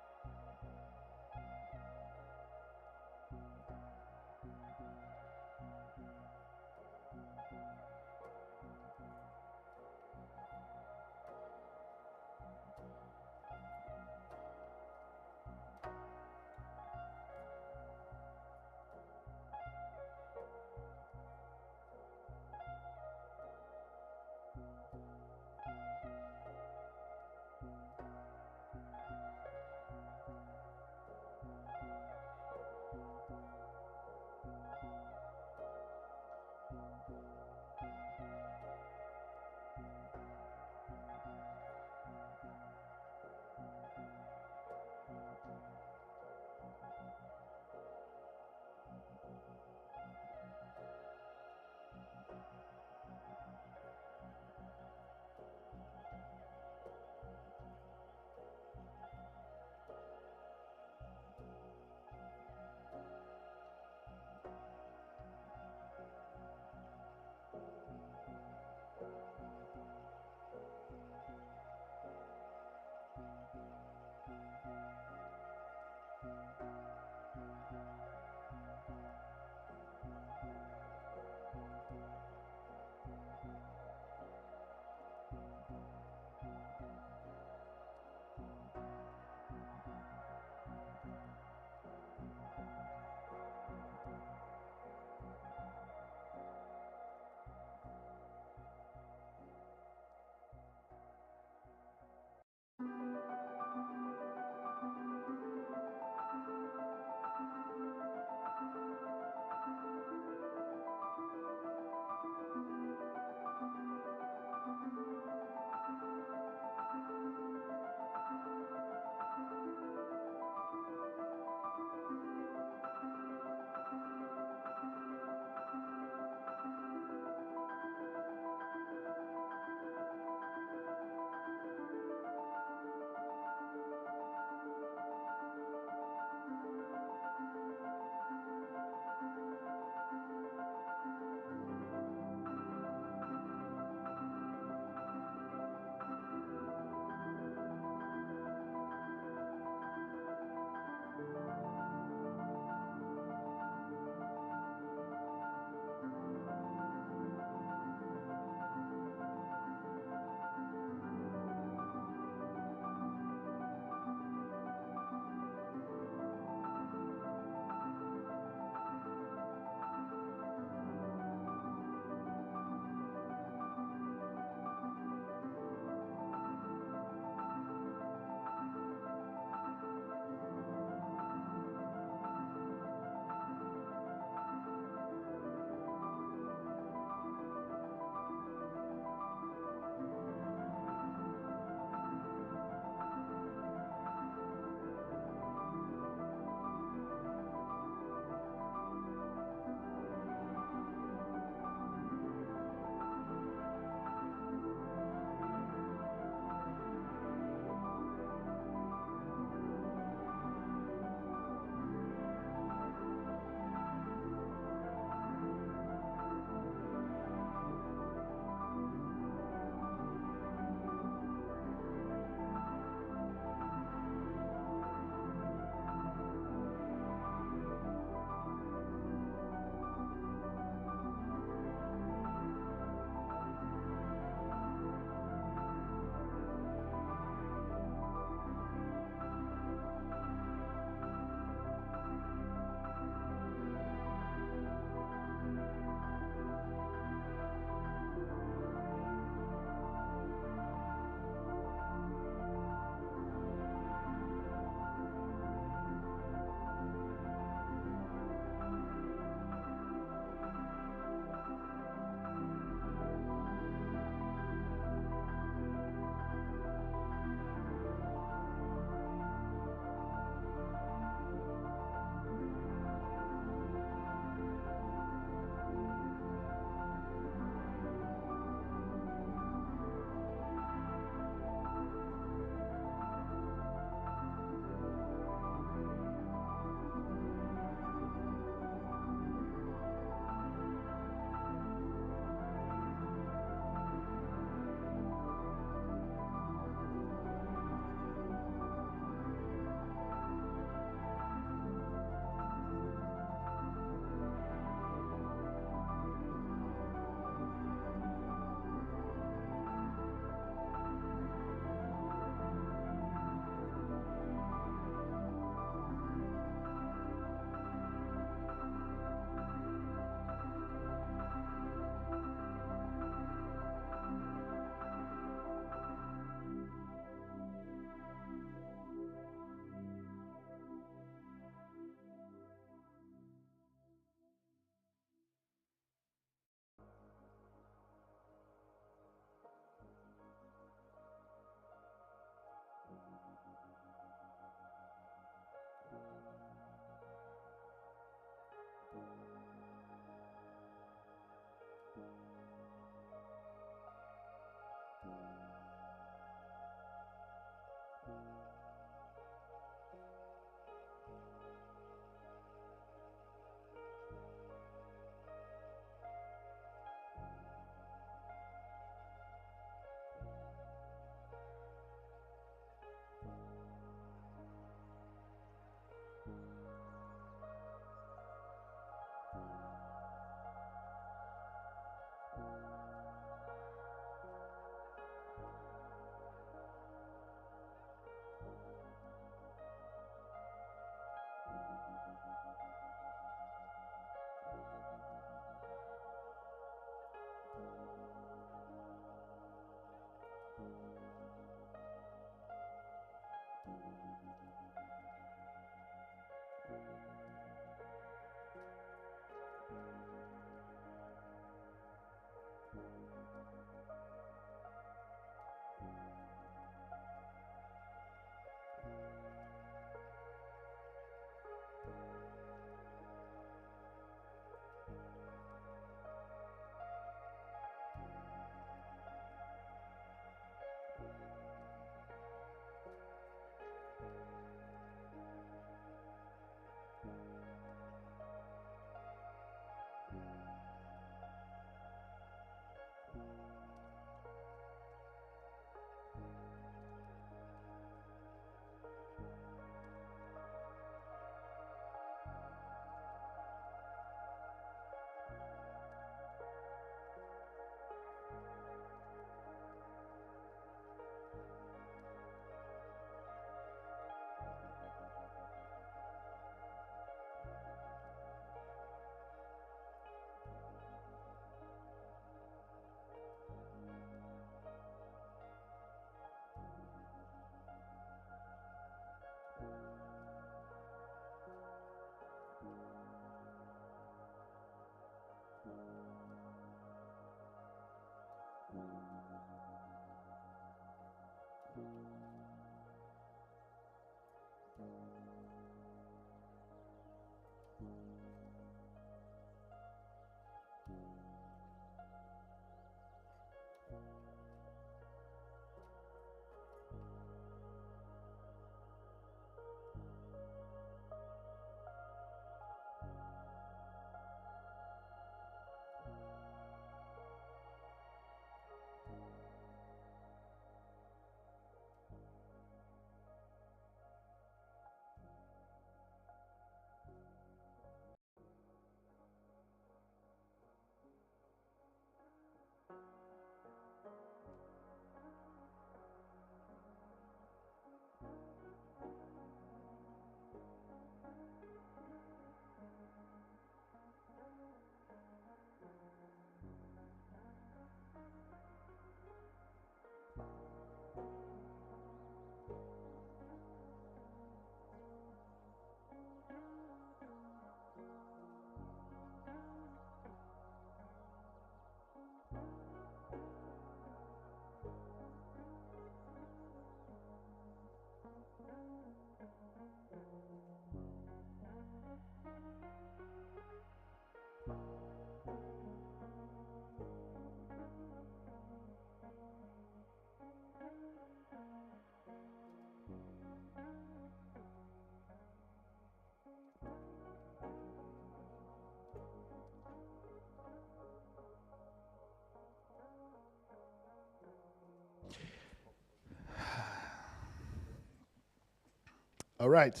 All right.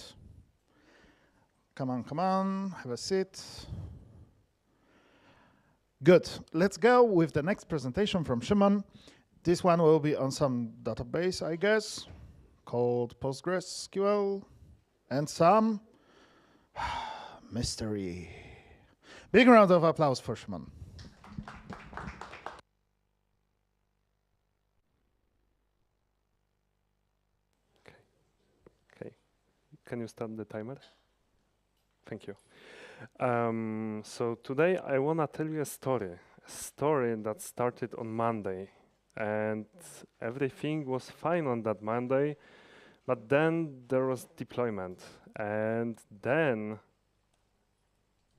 Come on, have a seat. Good. Let's go with the next presentation from Szymon. This one will be on some database, I guess, called PostgreSQL, and some mystery. Big round of applause for Szymon. Okay. Can you start the timer? Thank you. So today I want to tell you a story that started on Monday, and everything was fine on that Monday, but then there was deployment, and then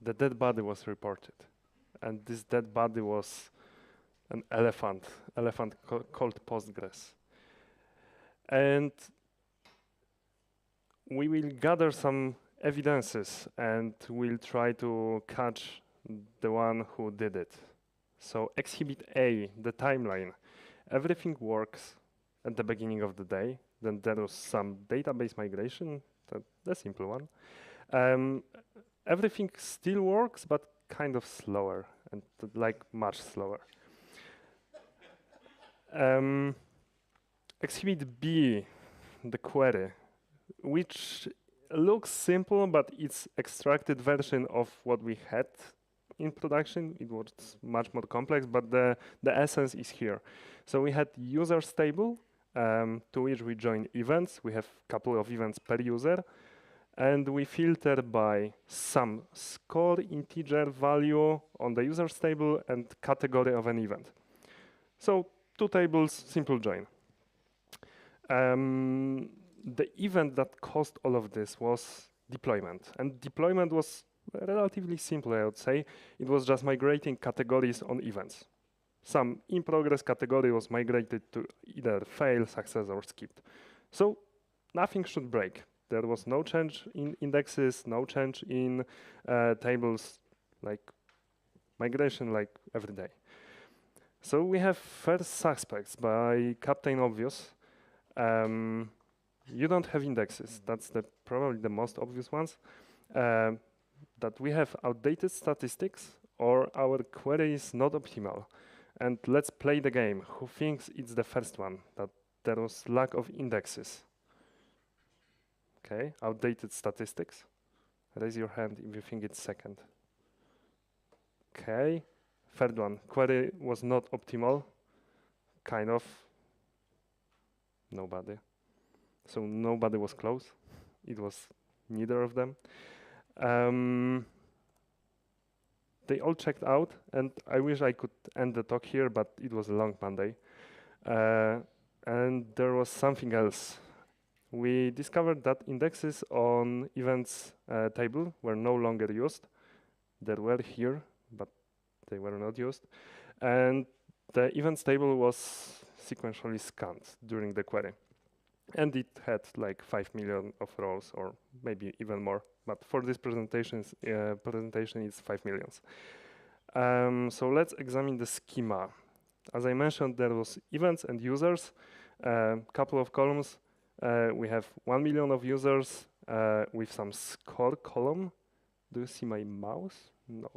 the dead body was reported, and this dead body was an elephant called Postgres. And we will gather some evidences and we'll try to catch the one who did it. So exhibit A, the timeline. Everything works at the beginning of the day. Then there was some database migration, the simple one. Everything still works, but kind of slower, and like much slower. Exhibit B, the query, which looks simple, but it's extracted version of what we had in production. It was much more complex, but the essence is here. So we had users table, to which we join events. We have a couple of events per user, and we filter by some score integer value on the users table and category of an event. So 2 tables, simple join. The event that caused all of this was deployment. And deployment was relatively simple, I would say. It was just migrating categories on events. Some in-progress category was migrated to either fail, success, or skipped. So nothing should break. There was no change in indexes, no change in tables, like migration like every day. So we have first suspects by Captain Obvious. You don't have indexes. That's probably the most obvious ones. That we have outdated statistics or our query is not optimal. And let's play the game. Who thinks it's the first one, that there was lack of indexes? Okay, outdated statistics. Raise your hand if you think it's second. Okay, third one, query was not optimal. Kind of. Nobody. So nobody was close. It was neither of them. They all checked out, and I wish I could end the talk here, but it was a long Monday. And there was something else. We discovered that indexes on events table were no longer used. They were here, but they were not used. And the events table was sequentially scanned during the query. And it had like 5 million of rows, or maybe even more. But for this presentation, it's 5 millions. So let's examine the schema. As I mentioned, there was events and users, couple of columns. We have 1 million of users with some score column. Do you see my mouse? No,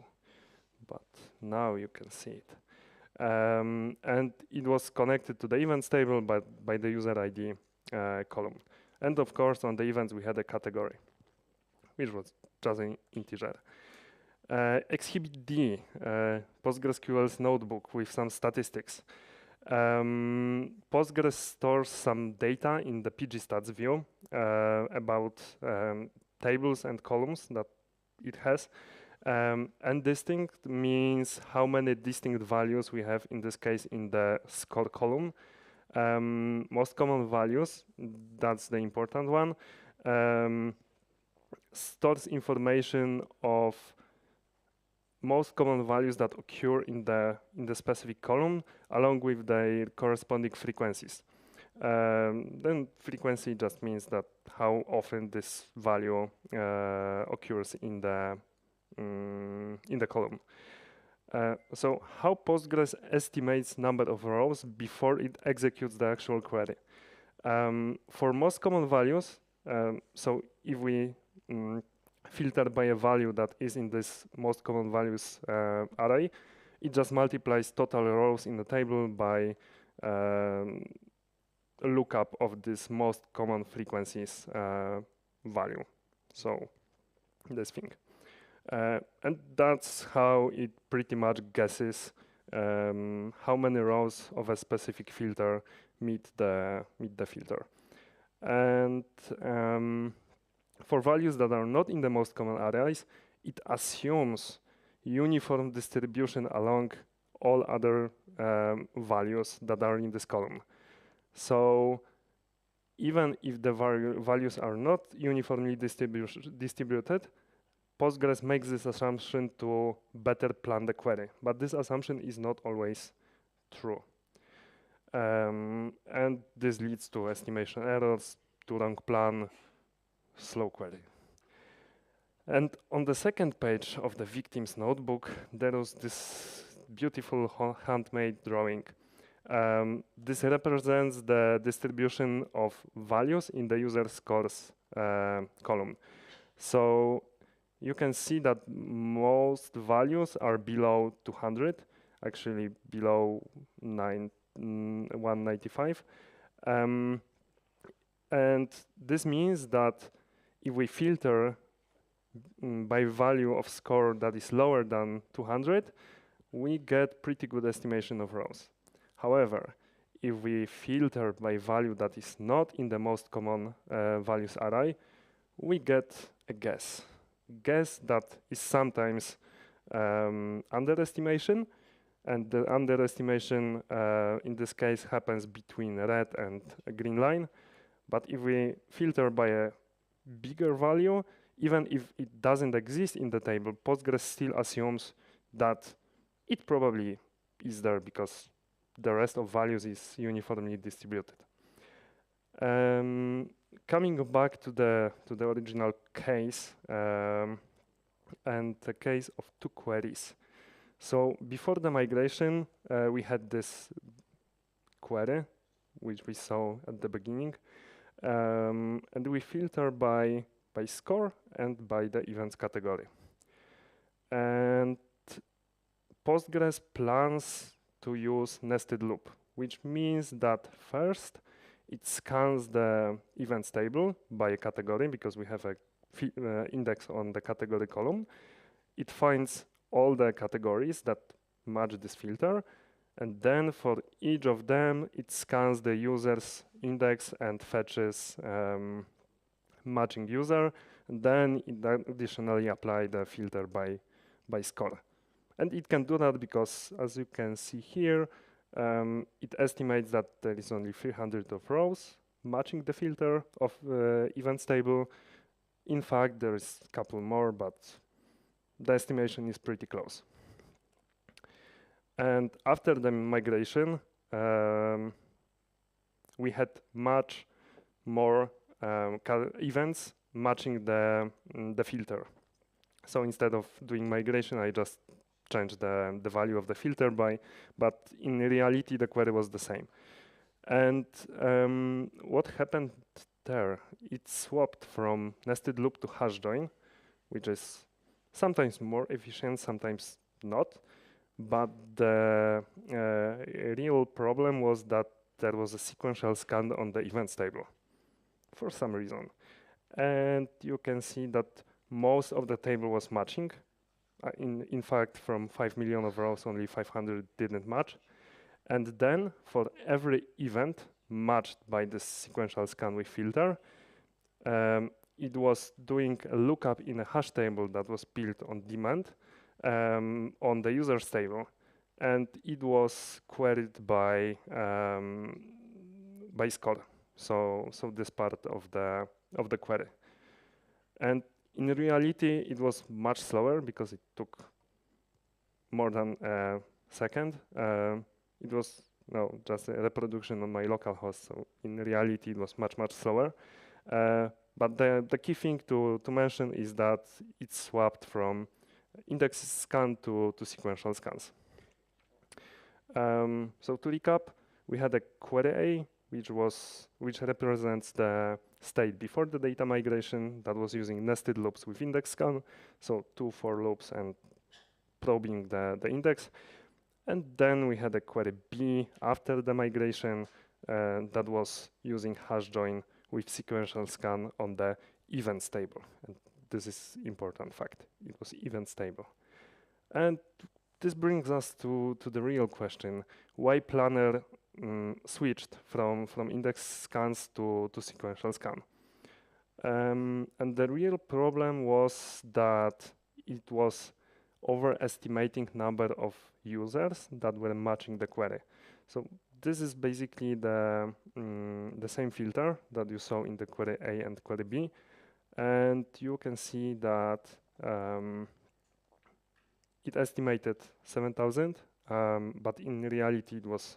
but now you can see it. And it was connected to the events table by the user ID column. And of course, on the events, we had a category, which was just an integer. Exhibit D, PostgreSQL's notebook with some statistics. Postgres stores some data in the pgstats view about tables and columns that it has. And distinct means how many distinct values we have, in this case, in the score column. Most common values, that's the important one, stores information of most common values that occur in the specific column, along with their corresponding frequencies. Then frequency just means that how often this value occurs in the column. So how Postgres estimates number of rows before it executes the actual query. For most common values, So if we filter by a value that is in this most common values array, it just multiplies total rows in the table by lookup of this most common frequencies value. So this thing. And that's how it pretty much guesses how many rows of a specific filter meet the filter. And for values that are not in the most common arrays, it assumes uniform distribution along all other values that are in this column. So even if the values are not uniformly distributed, Postgres makes this assumption to better plan the query. But this assumption is not always true. And this leads to estimation errors, to wrong plan, slow query. And on the second page of the victim's notebook, there was this beautiful handmade drawing. This represents the distribution of values in the user scores column. So you can see that most values are below 200, actually below 195. And this means that if we filter by value of score that is lower than 200, we get pretty good estimation of rows. However, if we filter by value that is not in the most common values array, we get a guess. Guess that is sometimes underestimation, and the underestimation in this case happens between red and a green line. But if we filter by a bigger value, even if it doesn't exist in the table, Postgres still assumes that it probably is there because the rest of values is uniformly distributed. Coming back to the original case and the case of two queries. So before the migration, we had this query, which we saw at the beginning, and we filter by score and by the events category. And Postgres plans to use nested loop, which means that first it scans the events table by a category because we have a index on the category column. It finds all the categories that match this filter, and then for each of them it scans the user's index and fetches matching user, and then it additionally apply the filter by score. And it can do that because, as you can see here, it estimates that there is only 300 of rows matching the filter of events table. In fact, there is a couple more, but the estimation is pretty close. And after the migration, we had much more events matching the filter. So instead of doing migration, I just changed the value of the filter but in reality, the query was the same. And what happened there? It swapped from nested loop to hash join, which is sometimes more efficient, sometimes not. But the real problem was that there was a sequential scan on the events table for some reason. And you can see that most of the table was matching. In fact, from 5 million of rows, only 500 didn't match. And then for every event matched by this sequential scan with filter, it was doing a lookup in a hash table that was built on demand on the users table, and it was queried by score. So this part of the query. And in reality, it was much slower because it took more than a second. It was just a reproduction on my local host, so in reality, it was much slower. But the key thing to mention is that it swapped from index scan to sequential scans. So to recap, we had a query A, which represents the state before the data migration that was using nested loops with index scan, so 2 for loops and probing the index. And then we had a query B after the migration that was using hash join with sequential scan on the events table. And this is important fact. It was events table. And this brings us to the real question: why Planner switched from index scans to sequential scan? And the real problem was that it was overestimating number of users that were matching the query. So this is basically the same filter that you saw in the query A and query B, and you can see that it estimated 7,000, but in reality it was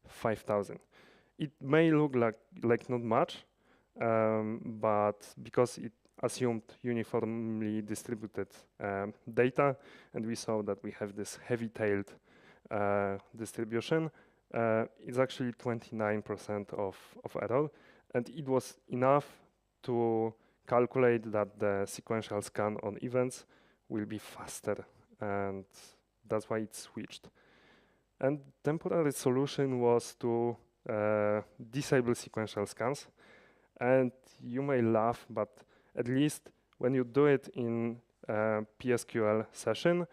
5,000. It may look like not much, but because it assumed uniformly distributed data, and we saw that we have this heavy-tailed distribution, it's actually 29% of error, and it was enough to calculate that the sequential scan on events will be faster, and that's why it switched. And temporary solution was to disable sequential scans. And you may laugh, but at least when you do it in PSQL session,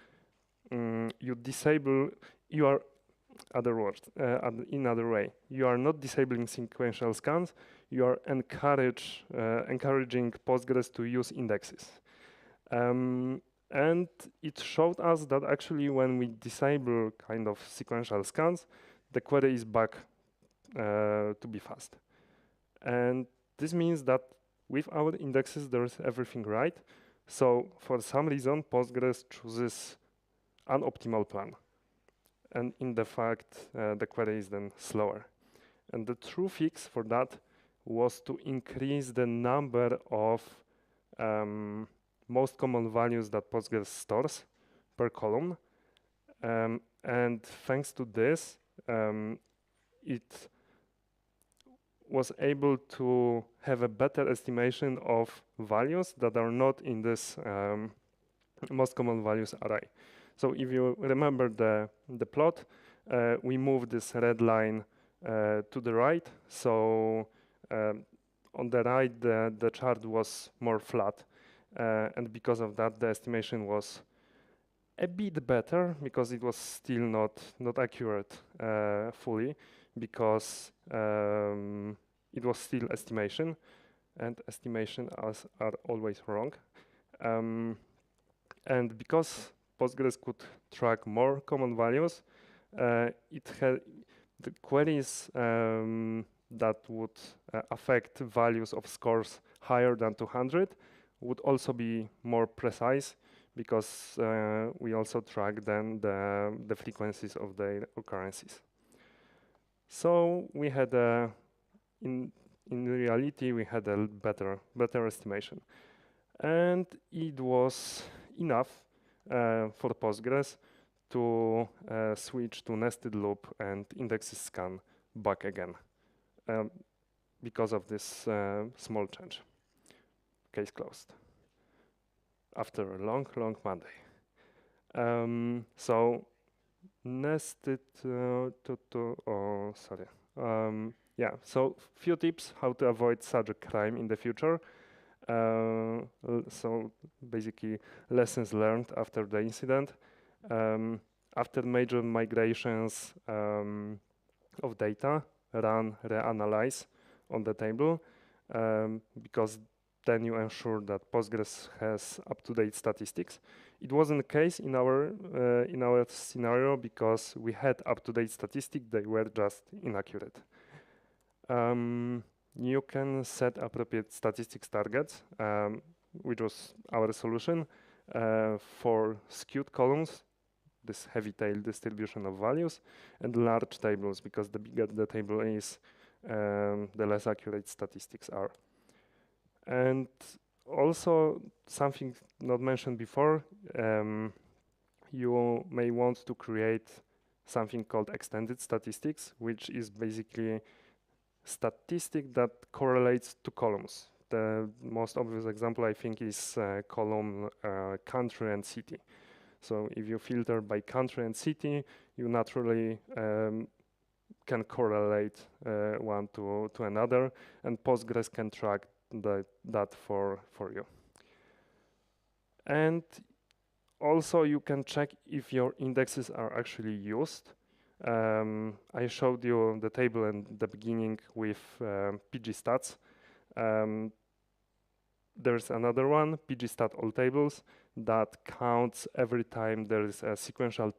you disable, you are, in other way, you are not disabling sequential scans, you are encouraging Postgres to use indexes. And it showed us that actually when we disable kind of sequential scans, the query is back to be fast. And this means that with our indexes, there is everything right. So for some reason, Postgres chooses an optimal plan. And in the fact, the query is then slower. And the true fix for that was to increase the number of most common values that Postgres stores per column. And thanks to this, it was able to have a better estimation of values that are not in this most common values array. So if you remember the plot, we moved this red line to the right. So on the right, the chart was more flat. And because of that, the estimation was a bit better, because it was still not accurate fully, because it was still estimation, and estimation are always wrong. And because Postgres could track more common values, it had the queries that would affect values of scores higher than 200 would also be more precise, because we also track then the frequencies of their occurrences. So we had in reality we had a better estimation, and it was enough for Postgres to switch to nested loop and indexes scan back again because of this small change. Case closed. After a long Monday. So nested yeah, so few tips how to avoid such a crime in the future. So basically lessons learned after the incident. After major migrations of data, run reanalyze on the table, because then you ensure that Postgres has up-to-date statistics. It wasn't the case in our scenario, because we had up-to-date statistics, they were just inaccurate. You can set appropriate statistics targets, which was our solution for skewed columns, this heavy tail distribution of values, and large tables, because the bigger the table is, the less accurate statistics are. And also something not mentioned before, you may want to create something called extended statistics, which is basically statistic that correlates to columns. The most obvious example, I think, is column country and city. So if you filter by country and city, you naturally can correlate one to another, and Postgres can track that for you. And also you can check if your indexes are actually used. I showed you the table in the beginning with pgstats. There's another one, pgstat all tables, that counts every time there is a sequential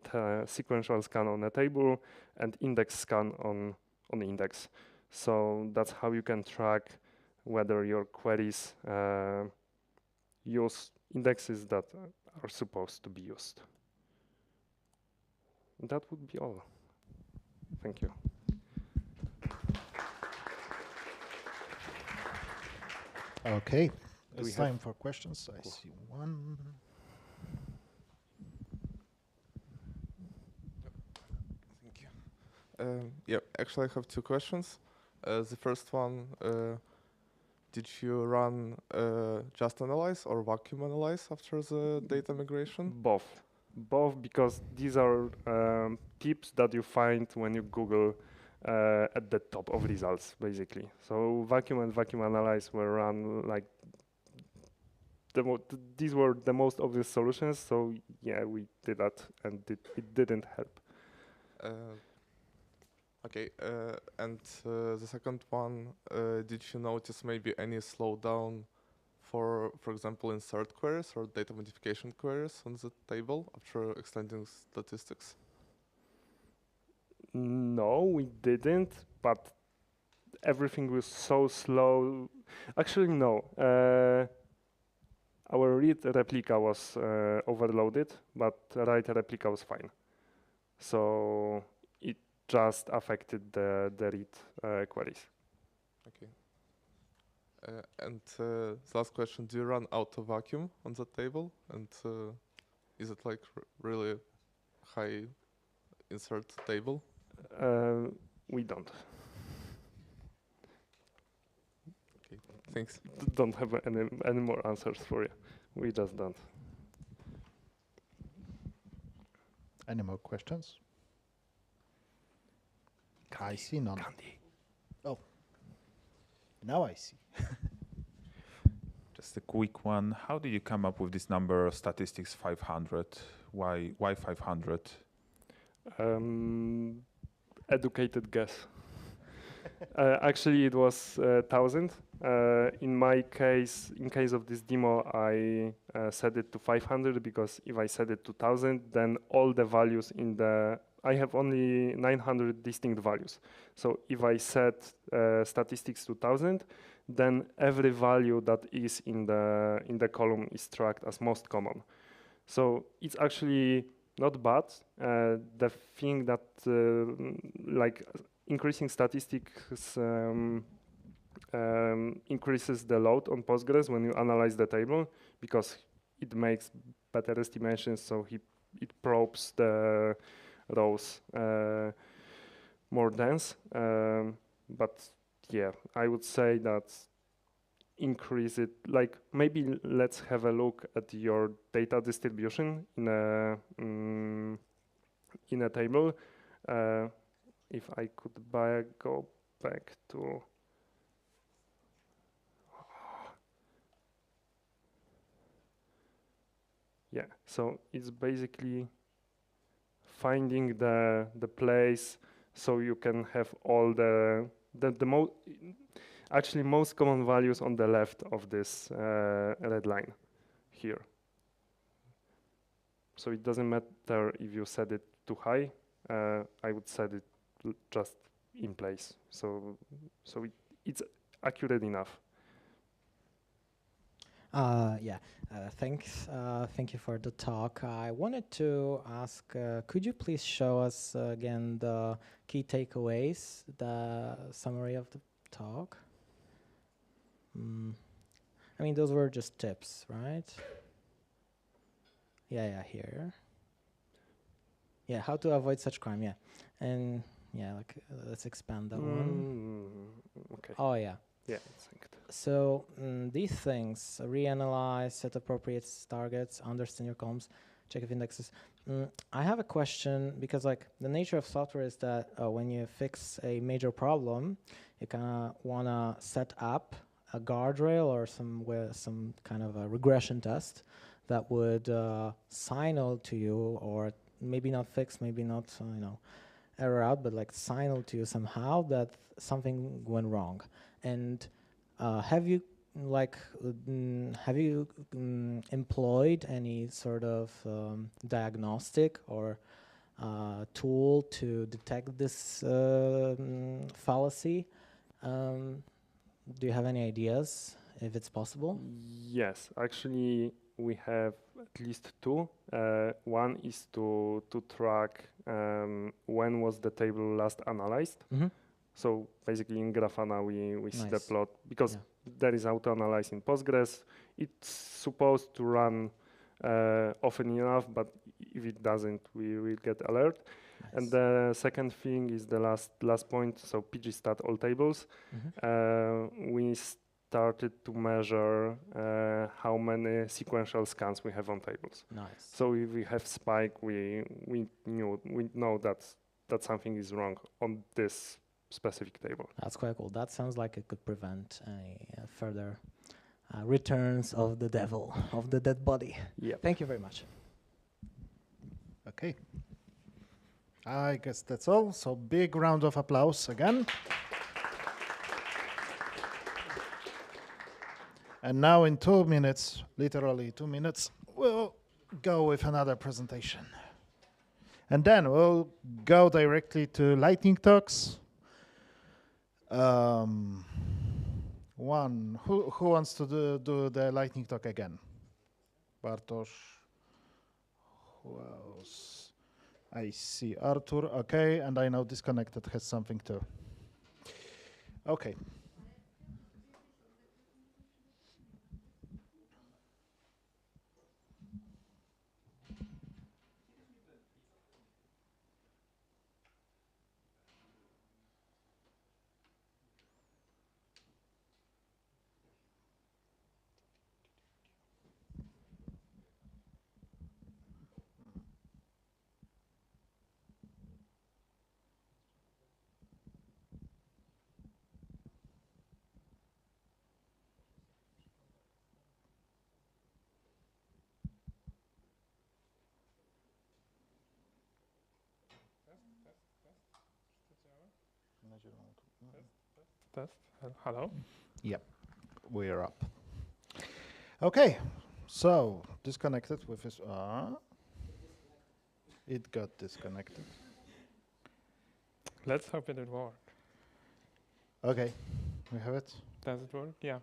scan on a table and index scan on index. So that's how you can track whether your queries use indexes that are supposed to be used. That would be all. Thank you. Okay, it's time for questions. I see one. Thank you. Yeah, actually I have two questions. The first one, did you run just analyze or vacuum analyze after the data migration? Both, because these are tips that you find when you Google at the top of results, basically. So vacuum and vacuum analyze were run like these were the most obvious solutions. So yeah, we did that, and it didn't help. Okay, and the second one, did you notice maybe any slowdown for example, insert queries or data modification queries on the table after extending statistics? No, we didn't, but everything was so slow. Actually, no. Our read replica was overloaded, but write replica was fine. So it just affected the read queries. Okay. And the last question, do you run auto vacuum on the table? And is it like really high insert table? We don't. Okay, thanks. Don't have any more answers for you. We just don't. Any more questions? I see none. Candy. Oh, now I see. Just a quick one. How did you come up with this number of statistics 500? Why 500? Educated guess. Actually, it was 1,000. In my case, in case of this demo, I set it to 500 because if I set it to 1,000, then all the values in the I have only 900 distinct values. So if I set statistics to 1,000, then every value that is in the column is tracked as most common. So it's actually not bad. The thing that like increasing statistics increases the load on Postgres when you analyze the table because it makes better estimations. So it probes the rows more dense. But yeah, I would say that increase it, like maybe let's have a look at your data distribution in a table. If I could go back to yeah, so it's basically finding the place so you can have all the most common values on the left of this red line here. So it doesn't matter if you set it too high. I would set it just in place. So it's accurate enough. Thanks. Thank you for the talk. I wanted to ask, could you please show us again the key takeaways, the summary of the talk? I mean, those were just tips, right? Yeah, here. Yeah, how to avoid such crime, yeah. And Yeah, like let's expand that one. Okay. Oh yeah. Yeah, it's synced. So these things, reanalyze, set appropriate targets, understand your columns, check if indexes. I have a question because like the nature of software is that when you fix a major problem, you kind of want to set up a guardrail or some kind of a regression test that would signal to you, or maybe not fix, maybe not error out, but like signal to you somehow that something went wrong. And have you employed any sort of diagnostic or tool to detect this fallacy? Do you have any ideas if it's possible? Yes, actually we have at least two. One is to track when was the table last analyzed. So basically in Grafana we see the plot because there is auto-analyze in Postgres. It's supposed to run often enough, but if it doesn't, we will get alert. And the second thing is the last point, so pgstat all tables. We started to measure how many sequential scans we have on tables. Nice. So if we have spike, we know that something is wrong on this specific table. That's quite cool. That sounds like it could prevent any further returns of the devil, of the dead body. Yeah. Thank you very much. Okay. I guess that's all. So big round of applause again. And now in 2 minutes, literally 2 minutes, we'll go with another presentation. And then we'll go directly to lightning talks. Who wants to do the lightning talk again? Bartosz. Who else? I see Artur. Okay, and I know Disconnected has something too. Okay. Test. Hello. Yep, we're up. Okay, so Disconnected with his. It got disconnected. Let's hope it will work. Okay, we have it. Does it work? Yeah.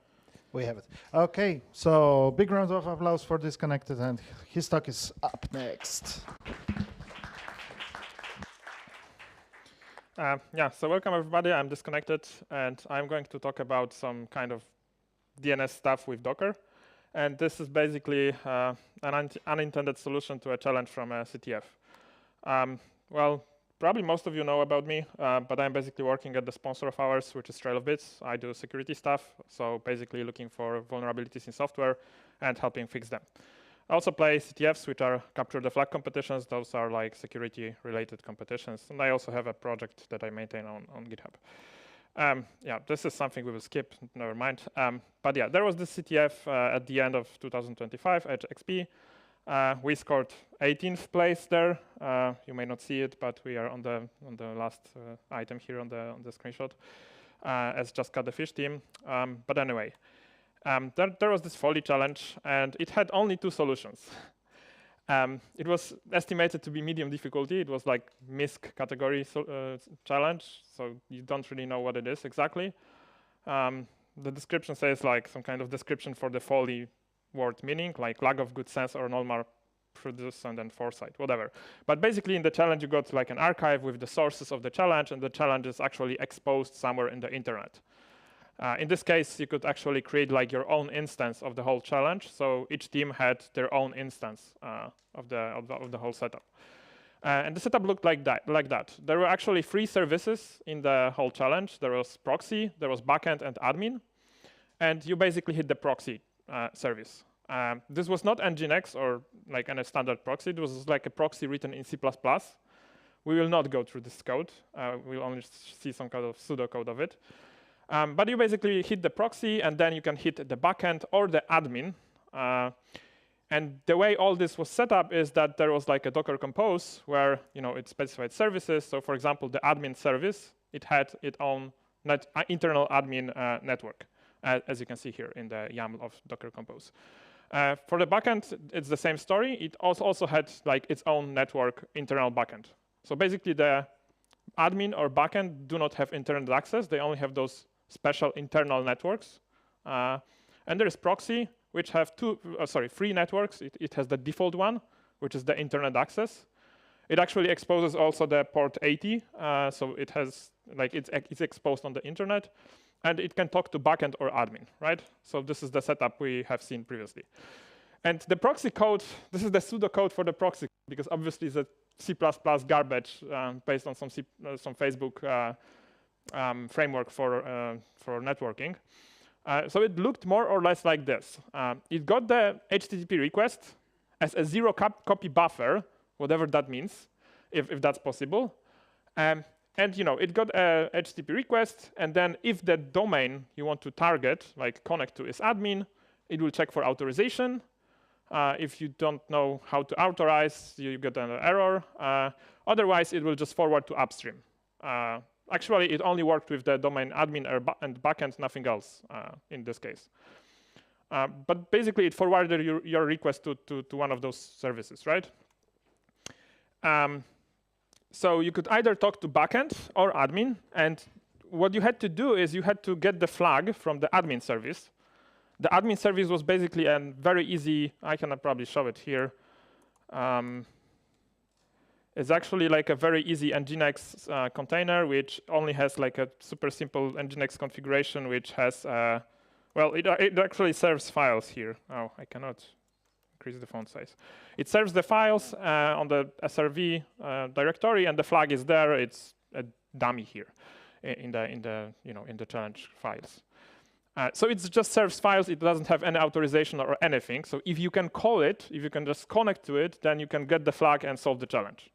We have it. Okay, so big round of applause for Disconnected, and his talk is up next. So welcome everybody, I'm Disconnected, and I'm going to talk about some kind of DNS stuff with Docker. And this is basically an unintended solution to a challenge from a CTF. Well, probably most of you know about me, but I'm basically working at the sponsor of ours, which is Trail of Bits. I do security stuff, so basically looking for vulnerabilities in software and helping fix them. I also play CTFs, which are capture the flag competitions. Those are like security-related competitions. And I also have a project that I maintain on GitHub. This is something we will skip, never mind. But yeah, there was this CTF at the end of 2025 at XP. We scored 18th place there. You may not see it, but we are on the last item here on the screenshot as Just Cut the Fish team. But anyway. There was this Folly challenge, and it had only 2 solutions. It was estimated to be medium difficulty. It was like MISC category challenge, so you don't really know what it is exactly. The description says like some kind of description for the Folly word meaning, like lack of good sense or normal prudence and then foresight, whatever. But basically in the challenge you got like an archive with the sources of the challenge, and the challenge is actually exposed somewhere in the internet. In this case, you could actually create like your own instance of the whole challenge. So each team had their own instance of the whole setup. And the setup looked like that. There were actually 3 services in the whole challenge. There was proxy, there was backend, and admin. And you basically hit the proxy service. This was not Nginx or like any standard proxy. It was like a proxy written in C++. We will not go through this code. We'll only see some kind of pseudocode of it. But you basically hit the proxy, and then you can hit the backend or the admin. And the way all this was set up is that there was like a Docker compose where it specified services. So for example, the admin service, it had its own internal admin network, as you can see here in the YAML of Docker compose. For the backend, it's the same story. It also had like its own network internal backend. So basically, the admin or backend do not have internet access. They only have those special internal networks. And there is proxy, which have 3 networks. It has the default one, which is the internet access. It actually exposes also the port 80, so it has it's exposed on the internet, and it can talk to backend or admin, right? So this is the setup we have seen previously. And the proxy code, this is the pseudocode for the proxy, because obviously it's a C++ garbage based on some Facebook framework for networking. So it looked more or less like this. It got the HTTP request as a 0 copy buffer, whatever that means, if that's possible. And it got a HTTP request, and then if the domain you want to target, like connect to, is admin, it will check for authorization. If you don't know how to authorize, you get an error. Otherwise, it will just forward to upstream. Actually, it only worked with the domain admin and backend, nothing else in this case. But basically, it forwarded your request to one of those services, right? So you could either talk to backend or admin. And what you had to do is you had to get the flag from the admin service. The admin service was basically a very easy, I can probably show it here. It's actually like a very easy Nginx container, which only has like a super simple Nginx configuration, which has, well, it actually serves files here. Oh, I cannot increase the font size. It serves the files on the SRV directory, and the flag is there. It's a dummy here in the challenge files. So it just serves files. It doesn't have any authorization or anything. So if you can call it, if you can just connect to it, then you can get the flag and solve the challenge.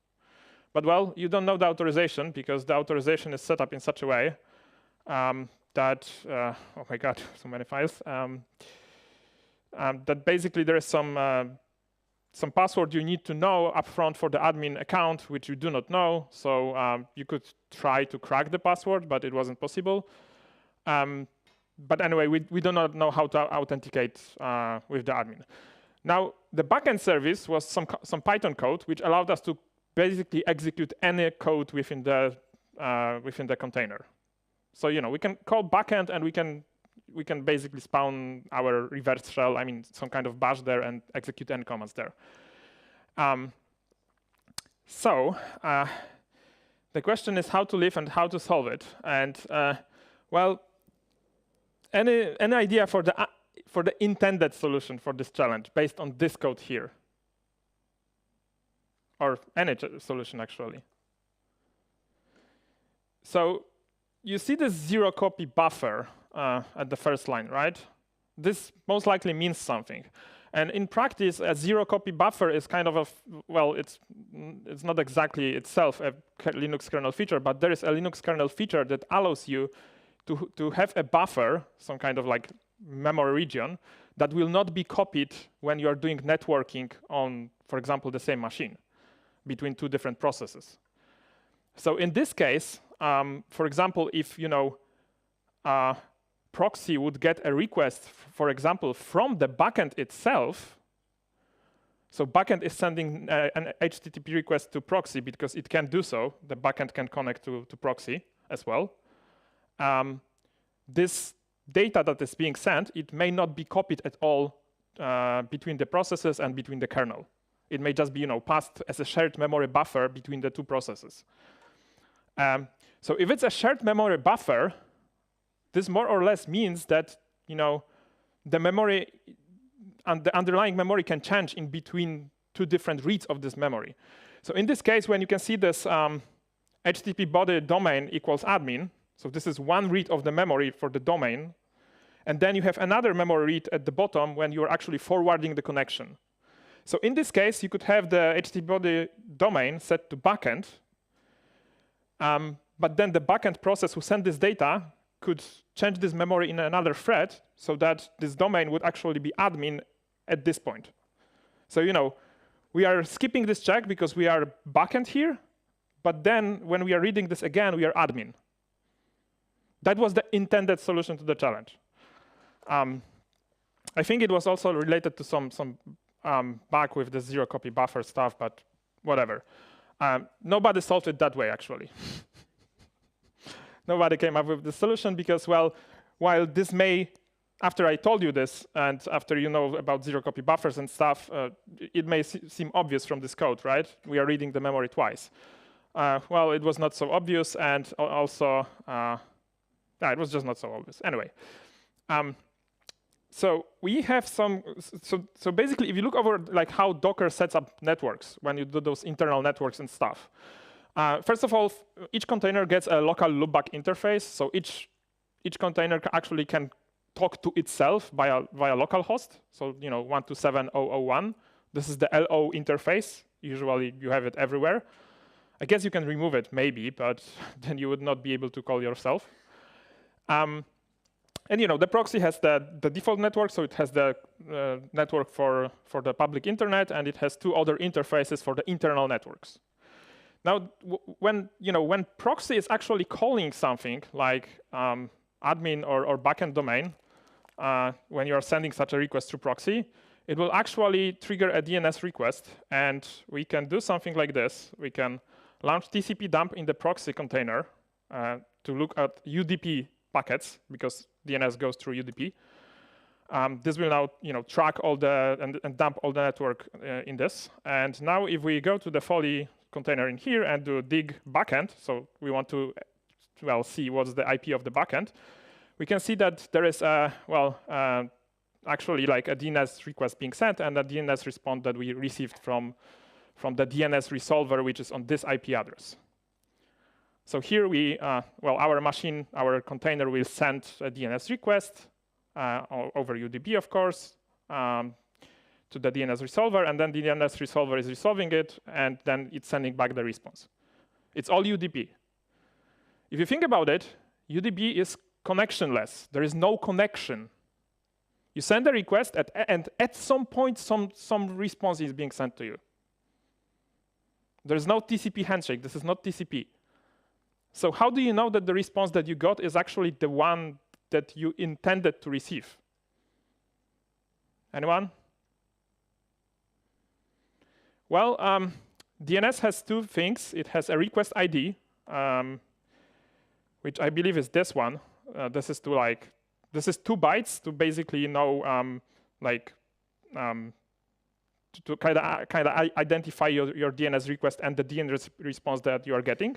But well, you don't know the authorization, because the authorization is set up in such a way that, oh my God, so many files, that basically there is some password you need to know upfront for the admin account, which you do not know. So you could try to crack the password, but it wasn't possible. But anyway, we do not know how to authenticate with the admin. Now, the backend service was some Python code, which allowed us to basically execute any code within the container. So we can call backend, and we can basically spawn our reverse shell, I mean some kind of bash there, and execute any commands there. So the question is how to live and how to solve it. And well, any idea for the intended solution for this challenge based on this code here? Or any solution, actually. So you see this 0 copy buffer at the first line, right? This most likely means something. And in practice, a 0 copy buffer is kind of well, it's not exactly itself a Linux kernel feature, but there is a Linux kernel feature that allows you to have a buffer, some kind of like memory region, that will not be copied when you are doing networking on, for example, the same machine between 2 different processes. So in this case, for example, if proxy would get a request, for example, from the backend itself, so backend is sending an HTTP request to proxy because it can do so. The backend can connect to proxy as well. This data that is being sent, it may not be copied at all between the processes and between the kernel. It may just be passed as a shared memory buffer between the 2 processes. So if it's a shared memory buffer, this more or less means that the memory and the underlying memory can change in between 2 different reads of this memory. So in this case, when you can see this HTTP body domain equals admin, so this is one read of the memory for the domain, and then you have another memory read at the bottom when you're actually forwarding the connection. So in this case, you could have the HTTP body domain set to backend, but then the backend process who sent this data could change this memory in another thread so that this domain would actually be admin at this point. So, you know, we are skipping this check because we are backend here, but then when we are reading this again, we are admin. That was the intended solution to the challenge. I think it was also related to some bug with the zero copy buffer stuff, but whatever. Nobody solved it that way, actually. Nobody came up with the solution because, well, while this may, after I told you this, and after you know about zero copy buffers and stuff, it may seem obvious from this code, right? We are reading the memory twice. Well, it was not so obvious, and also, it was just not so obvious. Anyway, so we have some, so basically, if you look over like how Docker sets up networks when you do those internal networks and stuff, first of all, each container gets a local loopback interface. So each container actually can talk to itself via localhost. So, you know, 127.0.0.1. This is the LO interface. Usually you have it everywhere. I guess you can remove it maybe, but then you would not be able to call yourself. And you know, the proxy has the default network, so it has the network for the public internet, and it has two other interfaces for the internal networks. Now, when proxy is actually calling something like admin or backend domain, when you are sending such a request through proxy, it will actually trigger a DNS request, and we can do something like this. We can launch TCP dump in the proxy container to look at UDP packets, because DNS goes through UDP. This will now, you know, track all the and dump all the network in this. And now, if we go to the Folly container in here and do dig backend, so we want to see what's the IP of the backend, we can see that there is actually like a DNS request being sent and a DNS response that we received from the DNS resolver, which is on this IP address. So here we, our machine, our container will send a DNS request over UDP, of course, to the DNS resolver, and then the DNS resolver is resolving it, and then it's sending back the response. It's all UDP. If you think about it, UDP is connectionless. There is no connection. You send a request, and at some point, some response is being sent to you. There's no TCP handshake. This is not TCP. So how do you know that the response that you got is actually the one that you intended to receive? Anyone? Well, DNS has two things. It has a request ID, which I believe is this one. This is 2 bytes to basically know, to kind of identify your DNS request and the DNS response that you are getting.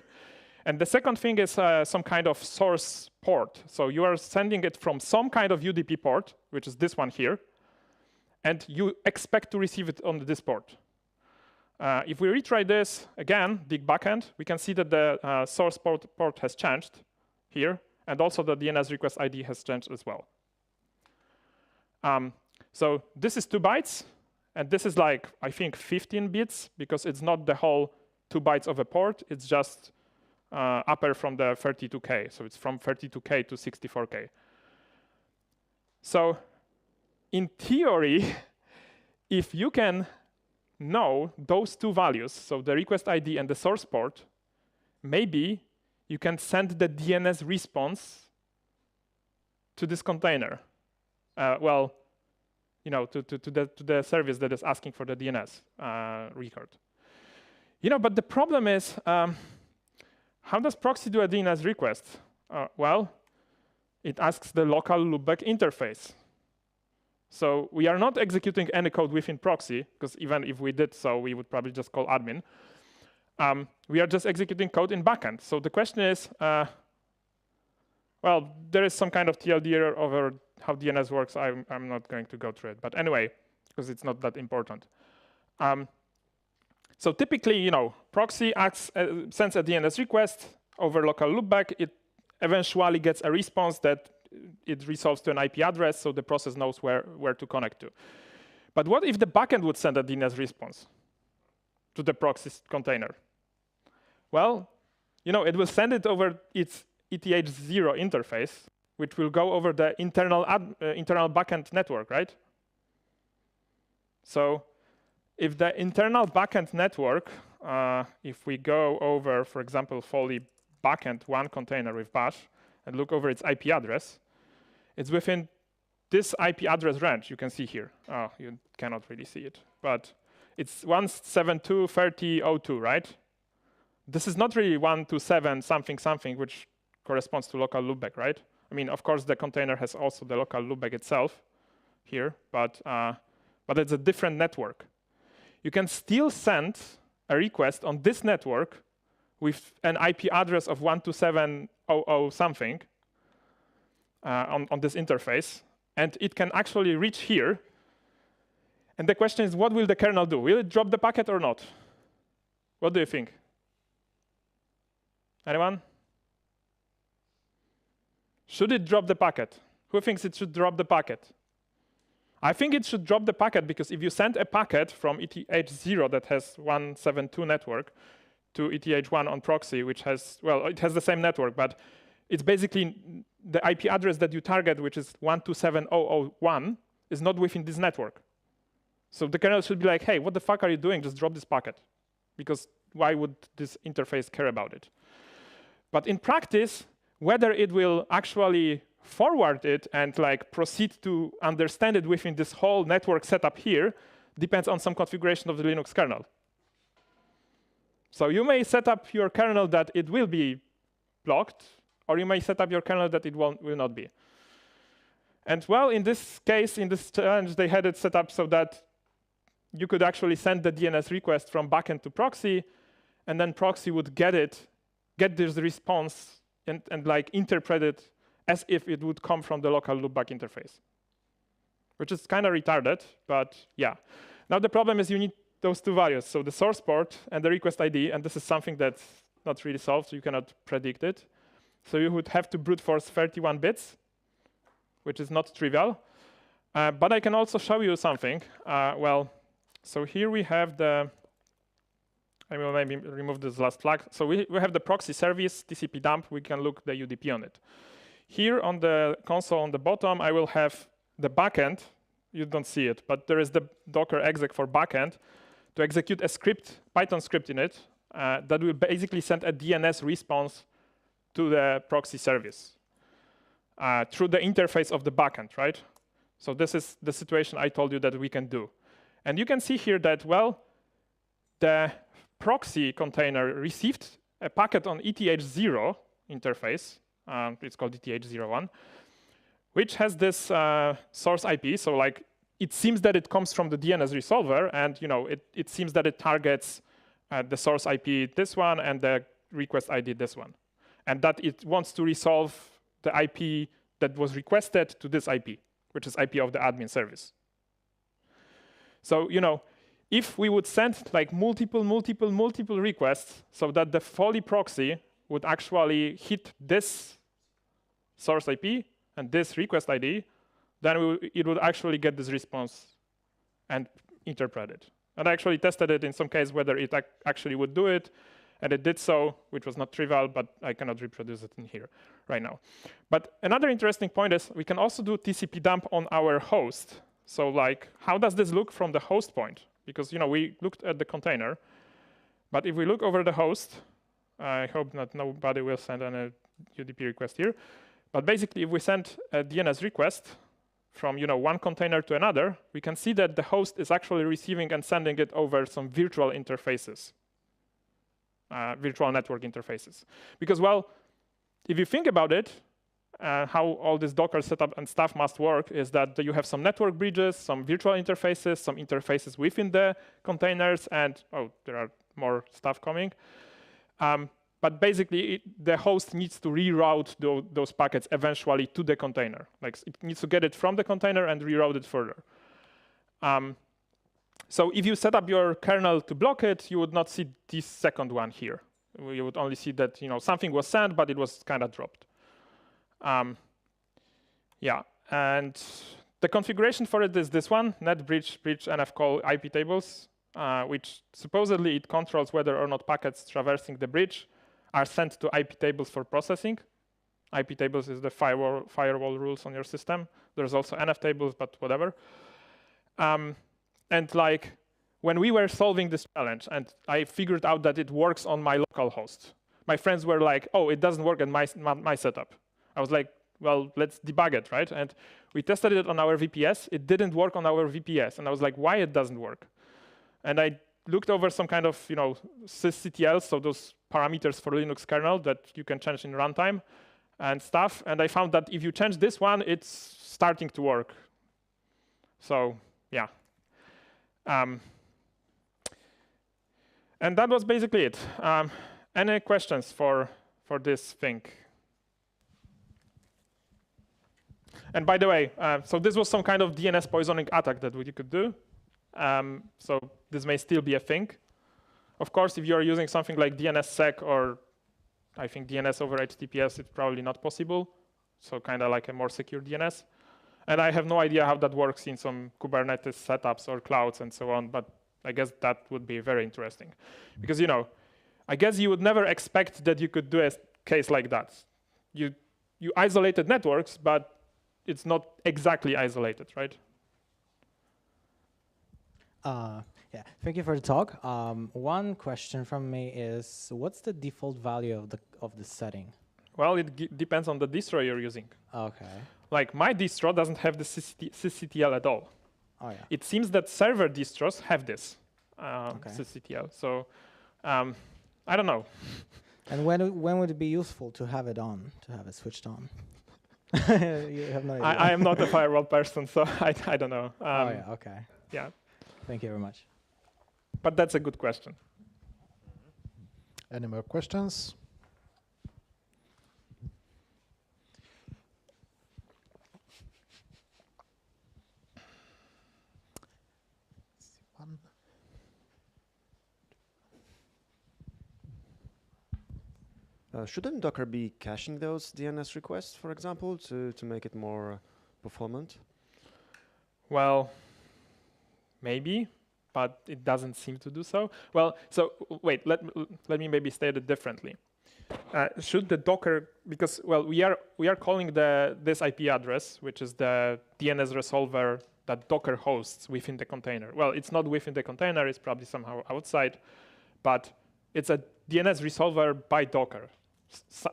And the second thing is some kind of source port. So you are sending it from some kind of UDP port, which is this one here, and you expect to receive it on this port. If we retry this again, dig backend, we can see that the source port has changed here, and also the DNS request ID has changed as well. So this is 2 bytes, and this is like, I think, 15 bits, because it's not the whole 2 bytes of a port, it's just upper from the 32K. So it's from 32K to 64K. So in theory, if you can know those 2 values, so the request ID and the source port, maybe you can send the DNS response to this container. To the service that is asking for the DNS record. But the problem is, how does proxy do a DNS request? It asks the local loopback interface. So we are not executing any code within proxy, because even if we did so, we would probably just call admin. We are just executing code in backend. So the question is, there is some kind of TLDR over how DNS works. I'm not going to go through it. But anyway, because it's not that important. So typically, proxy sends a DNS request over local loopback. It eventually gets a response that it resolves to an IP address, so the process knows where to connect to. But what if the backend would send a DNS response to the proxy container? Well, it will send it over its ETH0 interface, which will go over the internal backend network, right? So if the internal backend network, if we go over, for example, fully backend one container with bash and look over its IP address, it's within this IP address range you can see here. Oh, you cannot really see it, but it's 172.30.02, right? This is not really 127 something something, which corresponds to local loopback, right? I mean, of course, the container has also the local loopback itself here, but it's a different network. You can still send a request on this network with an IP address of 127.00 something on this interface, and it can actually reach here. And the question is, what will the kernel do? Will it drop the packet or not? What do you think? Anyone? Should it drop the packet? Who thinks it should drop the packet? I think it should drop the packet because if you send a packet from ETH0 that has 172 network to ETH1 on proxy, which has, well, it has the same network, but it's basically the IP address that you target, which is 127.0.0.1, is not within this network. So the kernel should be like, hey, what the fuck are you doing? Just drop this packet. Because why would this interface care about it? But in practice, whether it will actually forward it and like proceed to understand it within this whole network setup here depends on some configuration of the Linux kernel. So you may set up your kernel that it will be blocked, or you may set up your kernel that it will not be. And well, in this case, in this challenge, they had it set up so that you could actually send the DNS request from backend to proxy, and then proxy would get this response and like interpret it as if it would come from the local loopback interface, which is kind of retarded, but yeah. Now the problem is you need those two values, so the source port and the request ID, and this is something that's not really solved, so you cannot predict it. So you would have to brute force 31 bits, which is not trivial. But I can also show you something. So here we have the, I will maybe remove this last flag. So we have the proxy service, TCP dump, we can look the UDP on it. Here on the console on the bottom, I will have the backend. You don't see it, but there is the Docker exec for backend to execute a script, Python script in it, that will basically send a DNS response to the proxy service through the interface of the backend, right? So this is the situation I told you that we can do. And you can see here that, well, the proxy container received a packet on ETH0 interface, it's called ETH01, which has this source IP. So like it seems that it comes from the DNS resolver, and it seems that it targets the source IP this one and the request ID this one, and that it wants to resolve the IP that was requested to this IP, which is IP of the admin service. So if we would send like multiple requests so that the Foley proxy would actually hit this source IP and this request ID, then it would actually get this response and interpret it. And I actually tested it in some case whether it actually would do it, and it did so, which was not trivial, but I cannot reproduce it in here right now. But another interesting point is we can also do TCP dump on our host. So like, how does this look from the host point? Because we looked at the container, but if we look over the host, I hope that nobody will send any UDP request here. But basically, if we send a DNS request from one container to another, we can see that the host is actually receiving and sending it over some virtual interfaces, virtual network interfaces. Because, well, if you think about it, how all this Docker setup and stuff must work is that you have some network bridges, some virtual interfaces, some interfaces within the containers, and there are more stuff coming. But basically, the host needs to reroute those packets eventually to the container. Like it needs to get it from the container and reroute it further. So if you set up your kernel to block it, you would not see this second one here. You would only see that something was sent, but it was kind of dropped. Yeah, and the configuration for it is this one: net bridge nfcall IP tables, which supposedly it controls whether or not packets traversing the bridge are sent to IP tables for processing. IP tables is the firewall rules on your system. There's also NF tables, but whatever. And like when we were solving this challenge, and I figured out that it works on my local host, my friends were like, "Oh, it doesn't work in my setup." I was like, "Well, let's debug it, right?" And we tested it on our VPS. It didn't work on our VPS, and I was like, "Why it doesn't work?" And I looked over some kind of sysctl, so those parameters for Linux kernel that you can change in runtime and stuff. And I found that if you change this one, it's starting to work. So yeah. And that was basically it. Any questions for this thing? And by the way, so this was some kind of DNS poisoning attack that you could do. So this may still be a thing. Of course, if you're using something like DNSSEC or I think DNS over HTTPS, it's probably not possible. So kind of like a more secure DNS. And I have no idea how that works in some Kubernetes setups or clouds and so on, but I guess that would be very interesting. Because, I guess you would never expect that you could do a case like that. You isolated networks, but it's not exactly isolated, right? Yeah, thank you for the talk. One question from me is, what's the default value of the setting? Well, it depends on the distro you're using. Okay. Like my distro doesn't have the sysctl at all. Oh yeah. It seems that server distros have this sysctl. So I don't know. And when would it be useful to have it on, to have it switched on? You have no idea. I am not a firewall person, so I don't know. Oh yeah. Okay. Yeah. Thank you very much. But that's a good question. Any more questions? Shouldn't Docker be caching those DNS requests, for example, to make it more performant? Well, maybe, but it doesn't seem to do so. Well, so wait, let me maybe state it differently. Should the Docker, because well, we are calling this IP address, which is the DNS resolver that Docker hosts within the container. Well, it's not within the container; it's probably somehow outside, but it's a DNS resolver by Docker,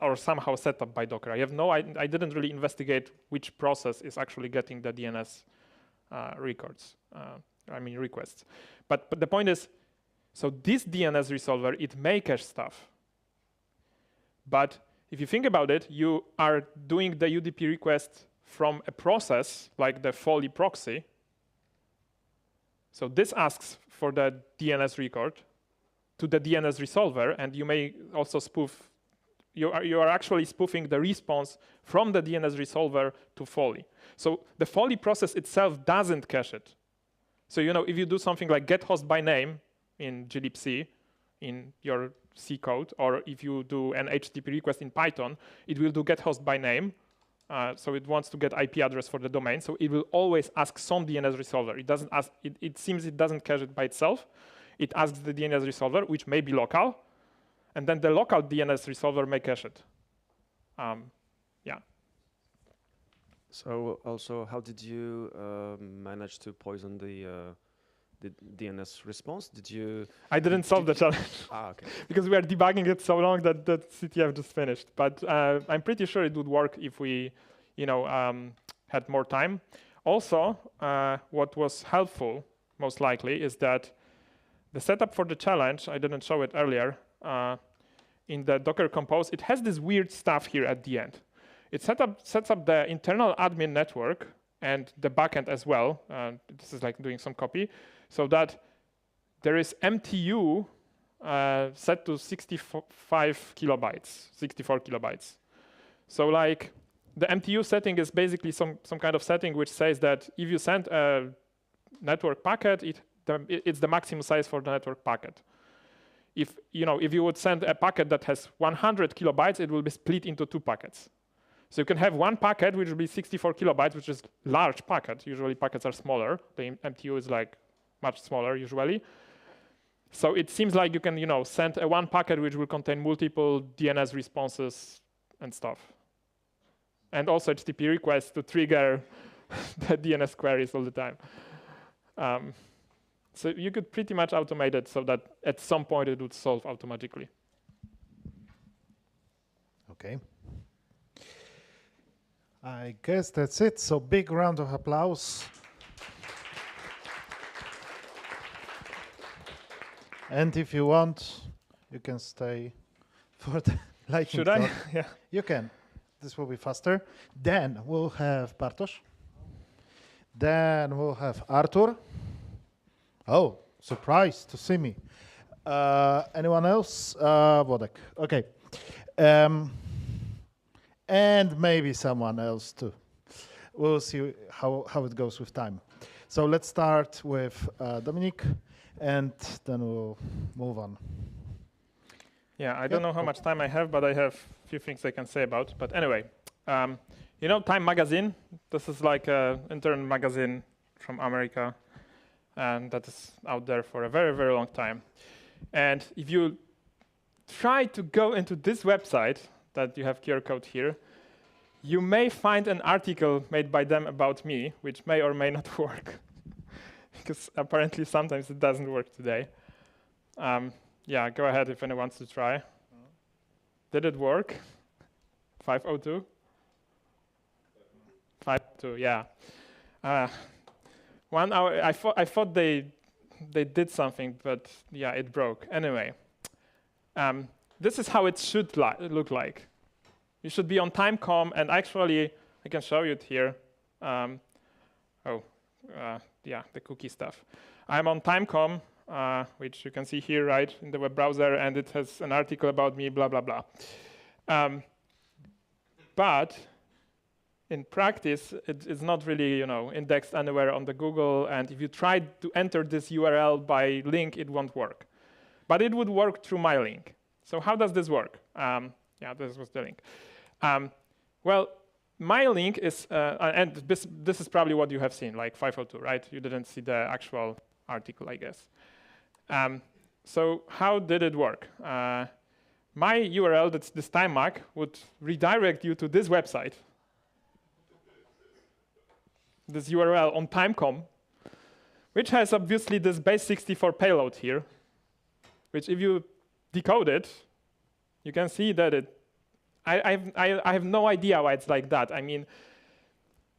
or somehow set up by Docker. I didn't really investigate which process is actually getting the DNS records. Requests. But the point is, so this DNS resolver, it may cache stuff. But if you think about it, you are doing the UDP request from a process like the Foley proxy. So this asks for the DNS record to the DNS resolver, and you may also spoof. You are actually spoofing the response from the DNS resolver to Foley. So the Foley process itself doesn't cache it. So if you do something like get host by name in glibc in your C code, or if you do an HTTP request in Python, it will do get host by name. So it wants to get IP address for the domain. So it will always ask some DNS resolver. It doesn't ask. It seems it doesn't cache it by itself. It asks the DNS resolver, which may be local, and then the local DNS resolver may cache it. Yeah. So also, how did you manage to poison the DNS response? Did you? I didn't solve the challenge. Okay. Because we are debugging it so long that the CTF just finished. But I'm pretty sure it would work if we, had more time. Also, what was helpful, most likely, is that the setup for the challenge, I didn't show it earlier, in the Docker Compose, it has this weird stuff here at the end. It sets up the internal admin network and the backend as well. This is like doing some copy. So that there is MTU set to 64 kilobytes. So like the MTU setting is basically some kind of setting which says that if you send a network packet, it's the maximum size for the network packet. If you would send a packet that has 100 kilobytes, it will be split into 2 packets. So you can have one packet which will be 64 kilobytes, which is large packet. Usually packets are smaller. The MTU is like much smaller usually. So it seems like you can send one packet which will contain multiple DNS responses and stuff. And also HTTP requests to trigger the DNS queries all the time. So you could pretty much automate it so that at some point it would solve automatically. Okay. I guess that's it. So big round of applause. And if you want, you can stay for the lightning talk. Should I? Yeah. You can. This will be faster. Then we'll have Bartosz. Then we'll have Artur. Oh, surprised to see me. Anyone else? Wodek. Okay. And maybe someone else too. We'll see how it goes with time. So let's start with Dominik, and then we'll move on. Yeah, I don't know how much time I have, but I have a few things I can say about. But anyway, Time magazine? This is like an intern magazine from America, and that is out there for a very, very long time. And if you try to go into this website that you have QR code here, you may find an article made by them about me, which may or may not work, because apparently sometimes it doesn't work today. Yeah, go ahead if anyone wants to try. Did it work? 502? 502, yeah. 1 hour. I thought they did something, but yeah, it broke. Anyway, this is how it should look like. You should be on Timecom, and actually, I can show you it here. Yeah, the cookie stuff. I'm on Timecom, which you can see here, right, in the web browser, and it has an article about me, blah, blah, blah. But in practice, it is not really, indexed anywhere on the Google, and if you try to enter this URL by link, it won't work. But it would work through my link. So how does this work? Yeah, this was the link. Well, my link is, and this is probably what you have seen, like 502, right? You didn't see the actual article, I guess. So how did it work? My URL, that's this timemag, would redirect you to this website, this URL on Timecom, which has obviously this base64 payload here, which if you decode it, you can see that I have no idea why it's like that. I mean,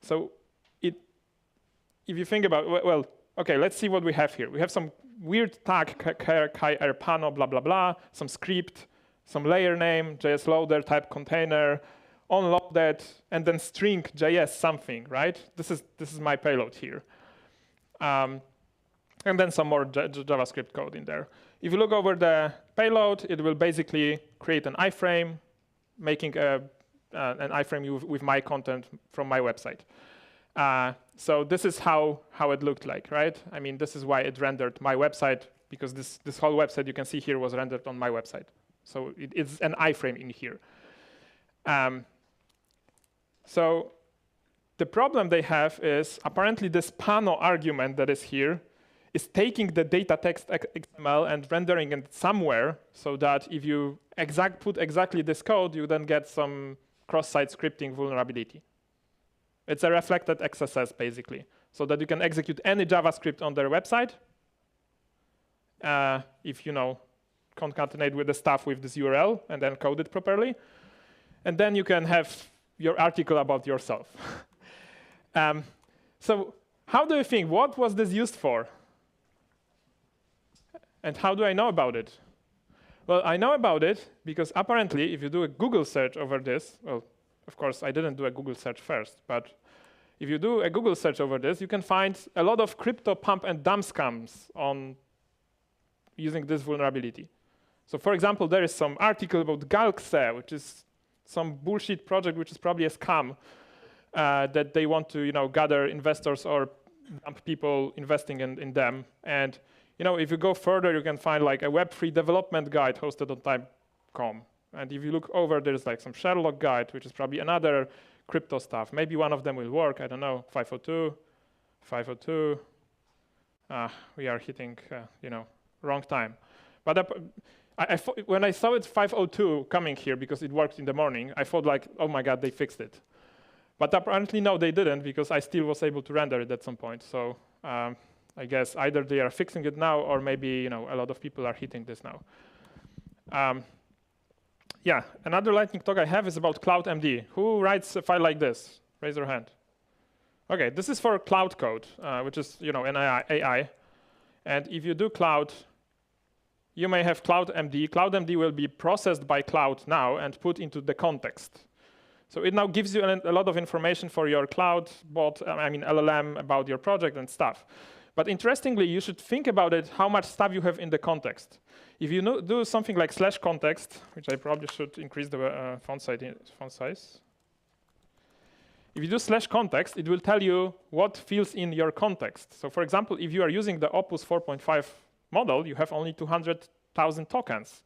so if you think about, well, okay, let's see what we have here. We have some weird tag, kai erpano, blah, blah, blah, some script, some layer name, JS loader, type container, onloaded, and then string JS something, right? This is my payload here. And then some more JavaScript code in there. If you look over the payload, it will basically create an iframe, making an iframe with my content from my website. So this is how it looked like, right? I mean, this is why it rendered my website, because this whole website you can see here was rendered on my website. So it's an iframe in here. So the problem they have is apparently this pano argument that is here is taking the data text XML and rendering it somewhere so that if you put exactly this code, you then get some cross-site scripting vulnerability. It's a reflected XSS, basically, so that you can execute any JavaScript on their website if you concatenate with the stuff with this URL and then code it properly. And then you can have your article about yourself. So how do you think, what was this used for? And how do I know about it? Well, I know about it because apparently if you do a Google search over this, well, of course, I didn't do a Google search first, but if you do a Google search over this, you can find a lot of crypto pump and dump scams on using this vulnerability. So for example, there is some article about Galkse, which is some bullshit project, which is probably a scam that they want to gather investors or people investing in them. And if you go further, you can find like a Web3 development guide hosted on time.com. And if you look over, there's like some Sherlock guide, which is probably another crypto stuff. Maybe one of them will work. I don't know. 502, 502. We are hitting, wrong time. But when I saw it 502 coming here because it worked in the morning, I thought like, oh my God, they fixed it. But apparently, no, they didn't, because I still was able to render it at some point. So I guess either they are fixing it now, or maybe a lot of people are hitting this now. Yeah, another lightning talk I have is about CloudMD. Who writes a file like this? Raise your hand. Okay, this is for cloud code, which is an AI. And if you do cloud, you may have CloudMD. CloudMD will be processed by cloud now and put into the context. So it now gives you a lot of information for your cloud bot, LLM, about your project and stuff. But interestingly, you should think about it, how much stuff you have in the context. If you do something like /context, which I probably should increase the font size. If you do /context, it will tell you what fills in your context. So for example, if you are using the Opus 4.5 model, you have only 200,000 tokens.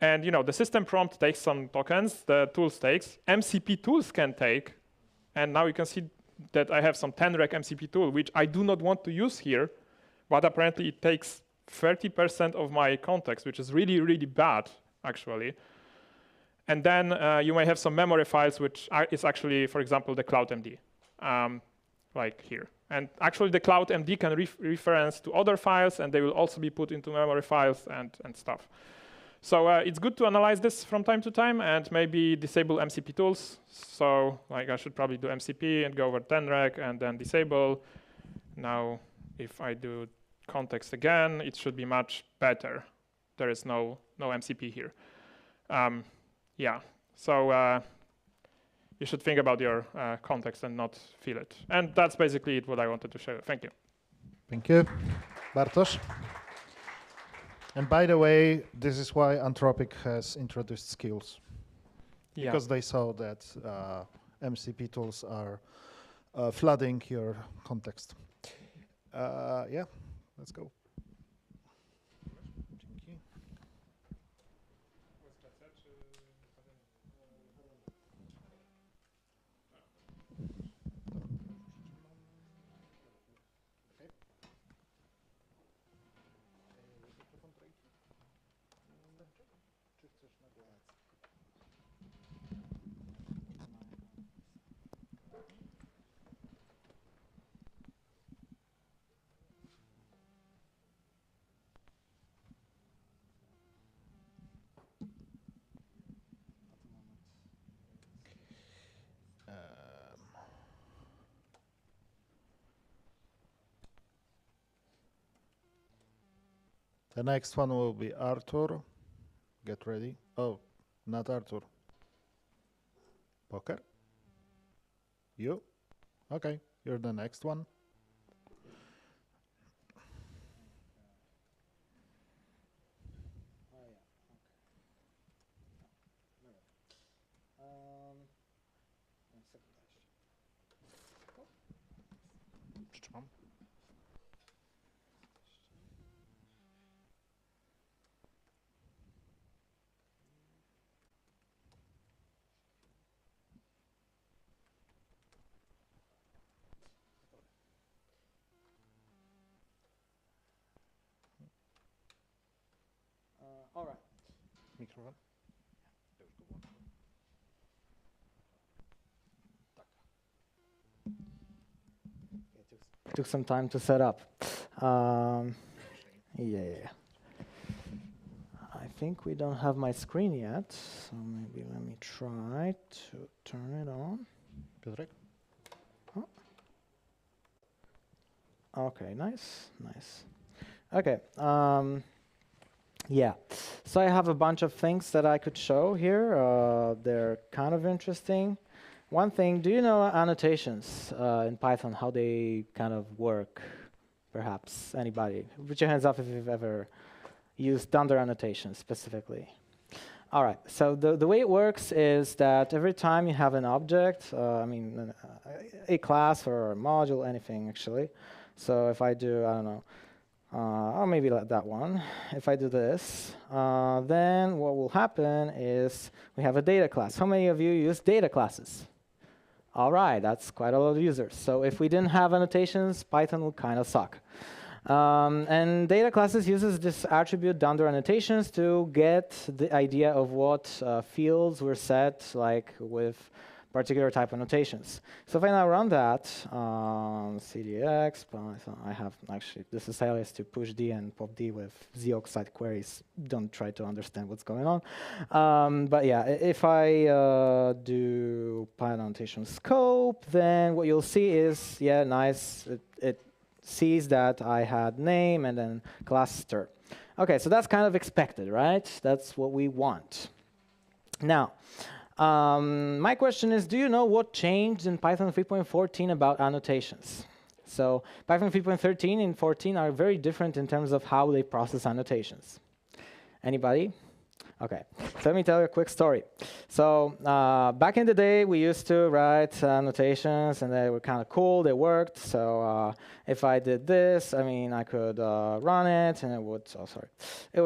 And the system prompt takes some tokens, the tools takes, MCP tools can take, and now you can see that I have some 10-rec MCP tool, which I do not want to use here, but apparently it takes 30% of my context, which is really, really bad, actually. And then you may have some memory files, which is actually, for example, the CloudMD, like here. And actually, the CloudMD can reference to other files, and they will also be put into memory files and stuff. So it's good to analyze this from time to time and maybe disable MCP tools. So like I should probably do MCP and go over 10rec and then disable. Now, if I do context again, it should be much better. There is no MCP here. Yeah, so you should think about your context and not feel it. And that's basically what I wanted to show you. Thank you. Thank you. Bartosz? And by the way, this is why Anthropic has introduced skills. Yeah. Because they saw that MCP tools are flooding your context. Yeah, let's go. The next one will be Arthur. Get ready. Oh, not Arthur. Poker? You? Okay, you're the next one. All right. Microphone. Took some time to set up. Yeah. I think we don't have my screen yet, so maybe let me try to turn it on. Piotrek? Oh. Okay, nice. Okay. Yeah, so I have a bunch of things that I could show here. They're kind of interesting. One thing, do you know annotations in Python, how they kind of work, perhaps? Anybody? Put your hands up if you've ever used dunder annotations specifically. All right, so the way it works is that every time you have an object, a class or a module, anything actually. So if I do, I don't know, or maybe like that one. If I do this, then what will happen is we have a data class. How many of you use data classes? All right, that's quite a lot of users. So if we didn't have annotations, Python would kind of suck. And data classes uses this attribute under annotations to get the idea of what fields were set, like with particular type annotations. So if I now run that, cdx, Python, I have actually, this is alias to push D and pop D with zoxide queries. Don't try to understand what's going on. But yeah, if I do Python annotation scope, then what you'll see is, yeah, nice, it sees that I had name and then cluster. Okay, so that's kind of expected, right? That's what we want. Now, my question is, do you know what changed in Python 3.14 about annotations? So Python 3.13 and 14 are very different in terms of how they process annotations. Anybody? Okay, so let me tell you a quick story. So back in the day, we used to write annotations, and they were kind of cool. They worked. So if I did this, I could run it, and it would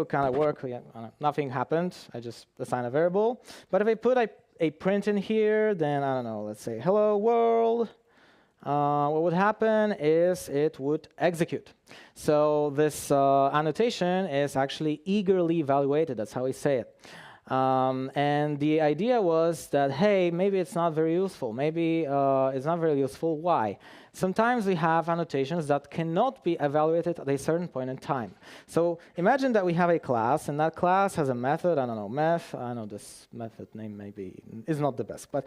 kind of work. Yeah, nothing happened. I just assign a variable. But if I put a print in here, then I don't know. Let's say hello world. What would happen is it would execute. So this annotation is actually eagerly evaluated. That's how we say it. And the idea was that, hey, maybe it's not very useful. Maybe it's not very useful. Why? Sometimes we have annotations that cannot be evaluated at a certain point in time. So imagine that we have a class, and that class has a method. I don't know, math. I know this method name maybe is not the best, but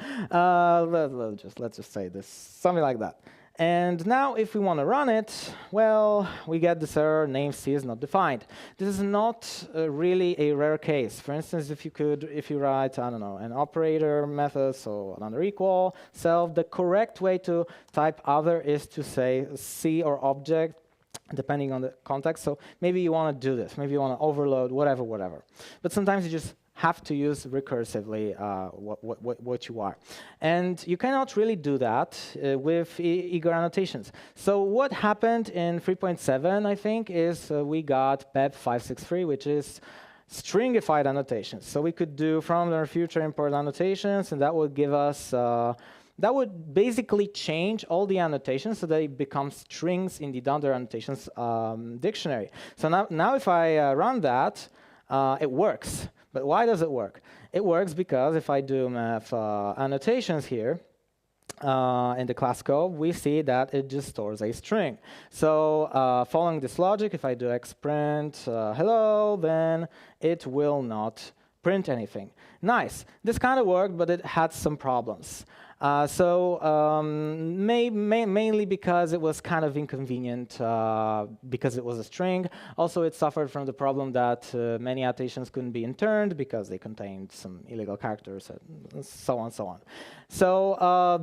let's just say this, something like that. And now if we want to run it, well, we get this error, name C is not defined. This is not really a rare case. For instance, if you write, I don't know, an operator method, so another equal, self, the correct way to type other is to say C or object, depending on the context. So maybe you want to do this. Maybe you want to overload, whatever. But sometimes you just have to use recursively what you are. And you cannot really do that with eager annotations. So what happened in 3.7, I think, is we got PEP 563, which is stringified annotations. So we could do from the future import annotations, and that would give us, that would basically change all the annotations so they become strings in the under annotations dictionary. So now if I run that, it works. But why does it work? It works because if I do math annotations here in the class scope, we see that it just stores a string. So following this logic, if I do xprint hello, then it will not print anything. Nice. This kind of worked, but it had some problems. Mainly because it was kind of inconvenient because it was a string. Also, it suffered from the problem that many annotations couldn't be interned because they contained some illegal characters, and so on, so on. So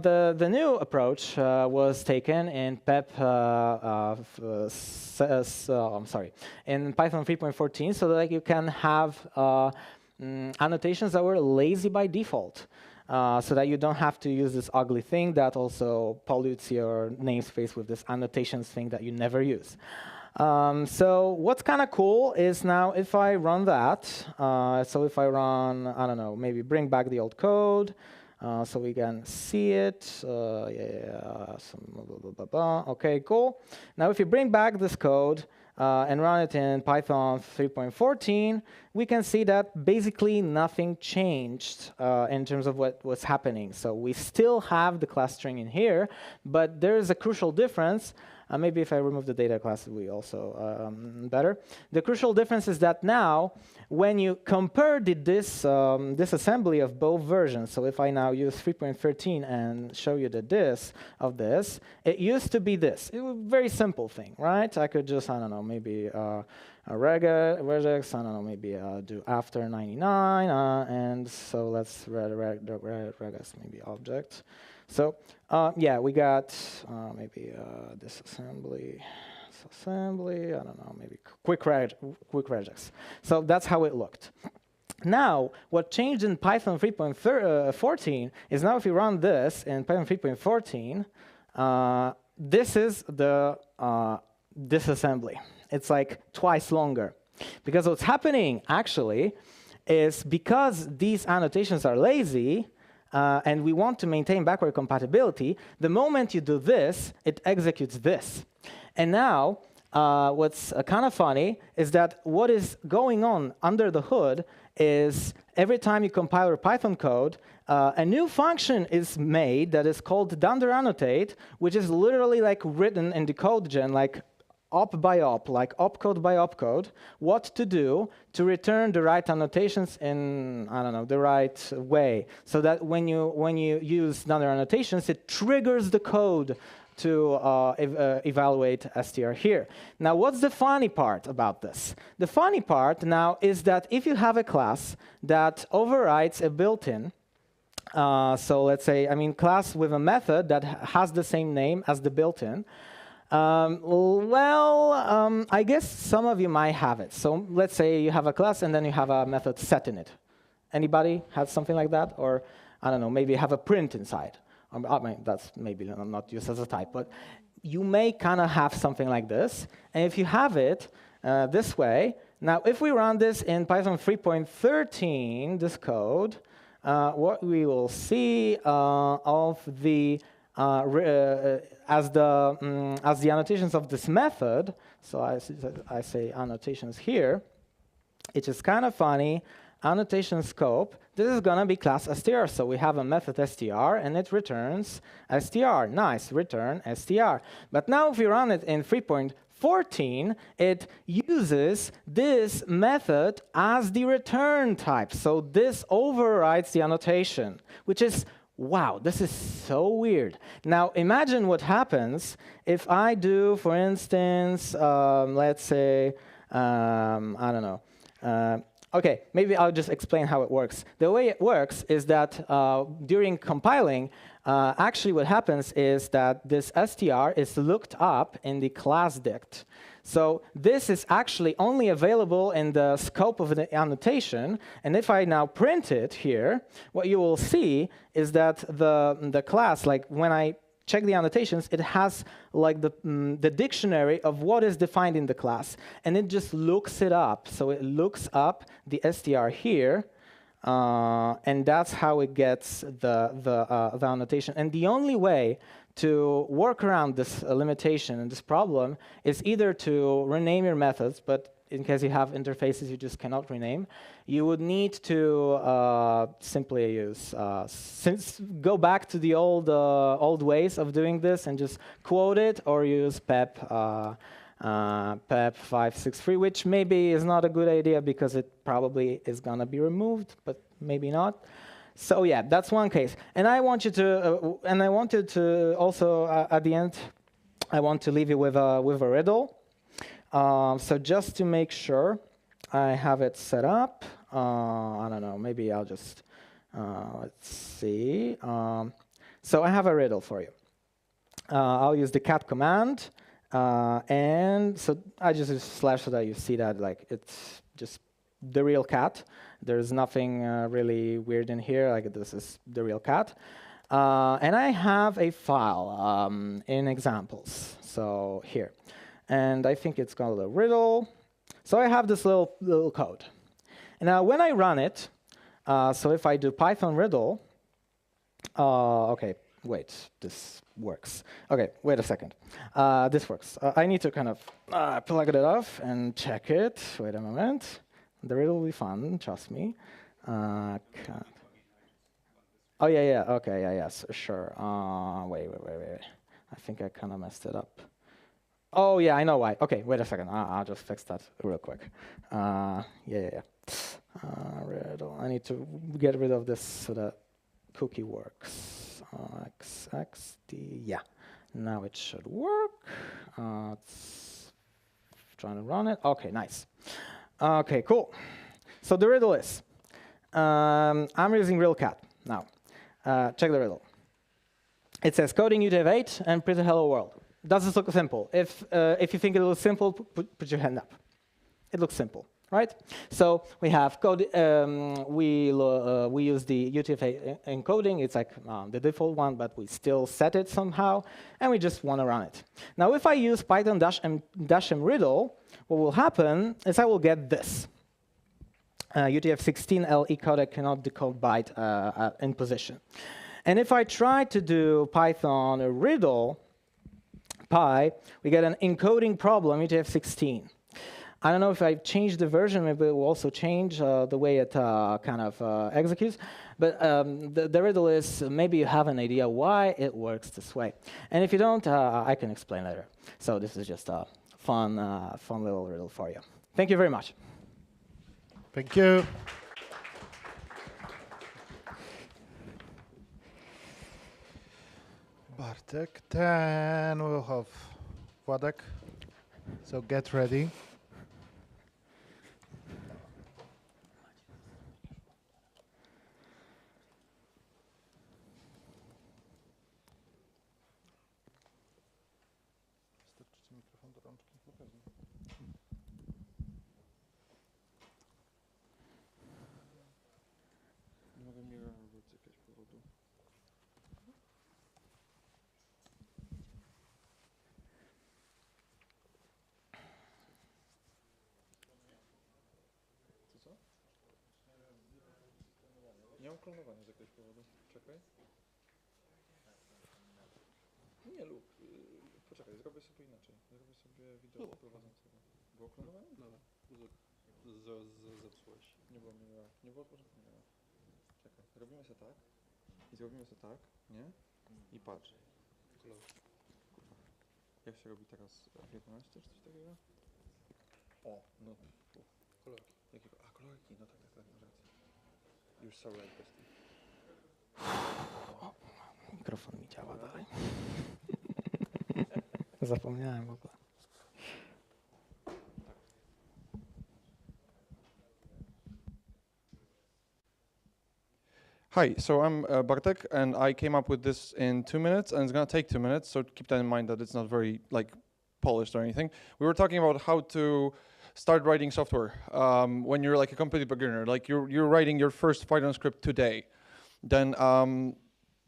the new approach was taken in PEP, in Python 3.14, so that you can have annotations that were lazy by default. So that you don't have to use this ugly thing that also pollutes your namespace with this annotations thing that you never use. So what's kind of cool is now if I run that, so if I run, I don't know, maybe bring back the old code, so we can see it. Okay, cool. Now if you bring back this code, and run it in Python 3.14, we can see that basically nothing changed in terms of what was happening. So we still have the class string in here, but there is a crucial difference. Maybe if I remove the data class, we also better. The crucial difference is that now, when you compare this assembly of both versions, so if I now use 3.13 and show you the this of this, it used to be this. It was a very simple thing, right? I could just, I don't know, maybe a regex, I don't know, maybe do after 99, and so let's regex maybe object. So yeah, we got maybe disassembly, I don't know, maybe quick regex. So that's how it looked. Now, what changed in Python 3.14 is now if you run this in Python 3.14, this is the disassembly. It's like twice longer. Because what's happening, actually, is because these annotations are lazy, and we want to maintain backward compatibility, the moment you do this, it executes this. And now, what's kind of funny is that what is going on under the hood is every time you compile your Python code, a new function is made that is called $annotate, which is literally like written in the code gen, like op by op, like opcode by opcode, what to do to return the right annotations in, I don't know, the right way, so that when you use other annotations, it triggers the code to evaluate str here. Now, what's the funny part about this? The funny part now is that if you have a class that overrides a built-in, so let's say, class with a method that has the same name as the built-in, I guess some of you might have it. So let's say you have a class and then you have a method set in it. Anybody have something like that? Or, I don't know, maybe you have a print inside. That's maybe not used as a type, but you may kind of have something like this. And if you have it this way, now if we run this in Python 3.13, this code, what we will see of the as the annotations of this method, so I say annotations here, it is kind of funny. Annotation scope, this is going to be class str. So we have a method str, and it returns str. Nice, return str. But now if we run it in 3.14, it uses this method as the return type. So this overrides the annotation, which is, wow, this is so weird. Now imagine what happens if I do, for instance, let's say, I don't know, OK, maybe I'll just explain how it works. The way it works is that during compiling, actually what happens is that this str is looked up in the class dict. So this is actually only available in the scope of the annotation. And if I now print it here, what you will see is that the class, like when I check the annotations, it has like the dictionary of what is defined in the class, and it just looks it up. So it looks up the str here, and that's how it gets the annotation. And the only way to work around this limitation and this problem is either to rename your methods, but in case you have interfaces you just cannot rename, you would need to simply use, go back to the old ways of doing this and just quote it, or use pep 563, which maybe is not a good idea because it probably is going to be removed, but maybe not. So yeah, that's one case. And I want you to, and I wanted to also at the end, I want to leave you with a riddle. So just to make sure I have it set up, I don't know, maybe I'll just, let's see. So I have a riddle for you. I'll use the cat command, and so I just use slash so that you see that like it's just the real cat. There's nothing really weird in here, like this is the real cat. And I have a file in examples, so here. And I think it's called a riddle. So I have this little code. And now when I run it, so if I do Python riddle, OK, wait, this works. OK, wait a second. This works. I need to kind of plug it off and check it. Wait a moment. The riddle will be fun, trust me. Oh, yeah, OK, yes, sure. Wait. I think I kind of messed it up. Oh, yeah, I know why. OK, wait a second. I'll just fix that real quick. Yeah. Riddle. I need to get rid of this so that cookie works. XXD. Yeah. Now it should work. It's trying to run it. OK, nice. OK, cool. So the riddle is, I'm using real cat now. Check the riddle. It says coding UTF-8 and print a hello world. Does this look simple? If you think it looks simple, put your hand up. It looks simple. right? So we have code. We use the UTF encoding. It's like the default one, but we still set it somehow, and we just want to run it. Now, if I use Python -m riddle, what will happen is I will get this. UTF-16 LE codec cannot decode byte in position. And if I try to do Python riddle py, we get an encoding problem, UTF-16. I don't know if I've changed the version, maybe it will also change the way it kind of executes. But the riddle is, maybe you have an idea why it works this way. And if you don't, I can explain later. So this is just a fun little riddle for you. Thank you very much. Thank you. Bartek, then we'll have Władek. So get ready. Nie mam klonowania z jakiegoś powodu. Czekaj. Nie lub. Poczekaj, zrobię sobie inaczej. Zrobię sobie wideo prowadzącego. Było klonowanie? Dobra. Zepsułeś. Nie było mnie. Nie było porządnego. Czekaj, robimy sobie tak. I zrobimy sobie tak, nie? I patrz. Jak się robi teraz 11 czy coś takiego? O, no. Kolorki. Jakiego? A, kolorki, no tak, masz rację. Już są right bestie. Mikrofon mi działa dalej. Zapomniałem w ogóle. Hi, so I'm Bartek, and I came up with this in 2 minutes, and it's gonna take 2 minutes, so keep that in mind that it's not very polished or anything. We were talking about how to start writing software when you're like a complete beginner, like you're writing your first Python script today. Then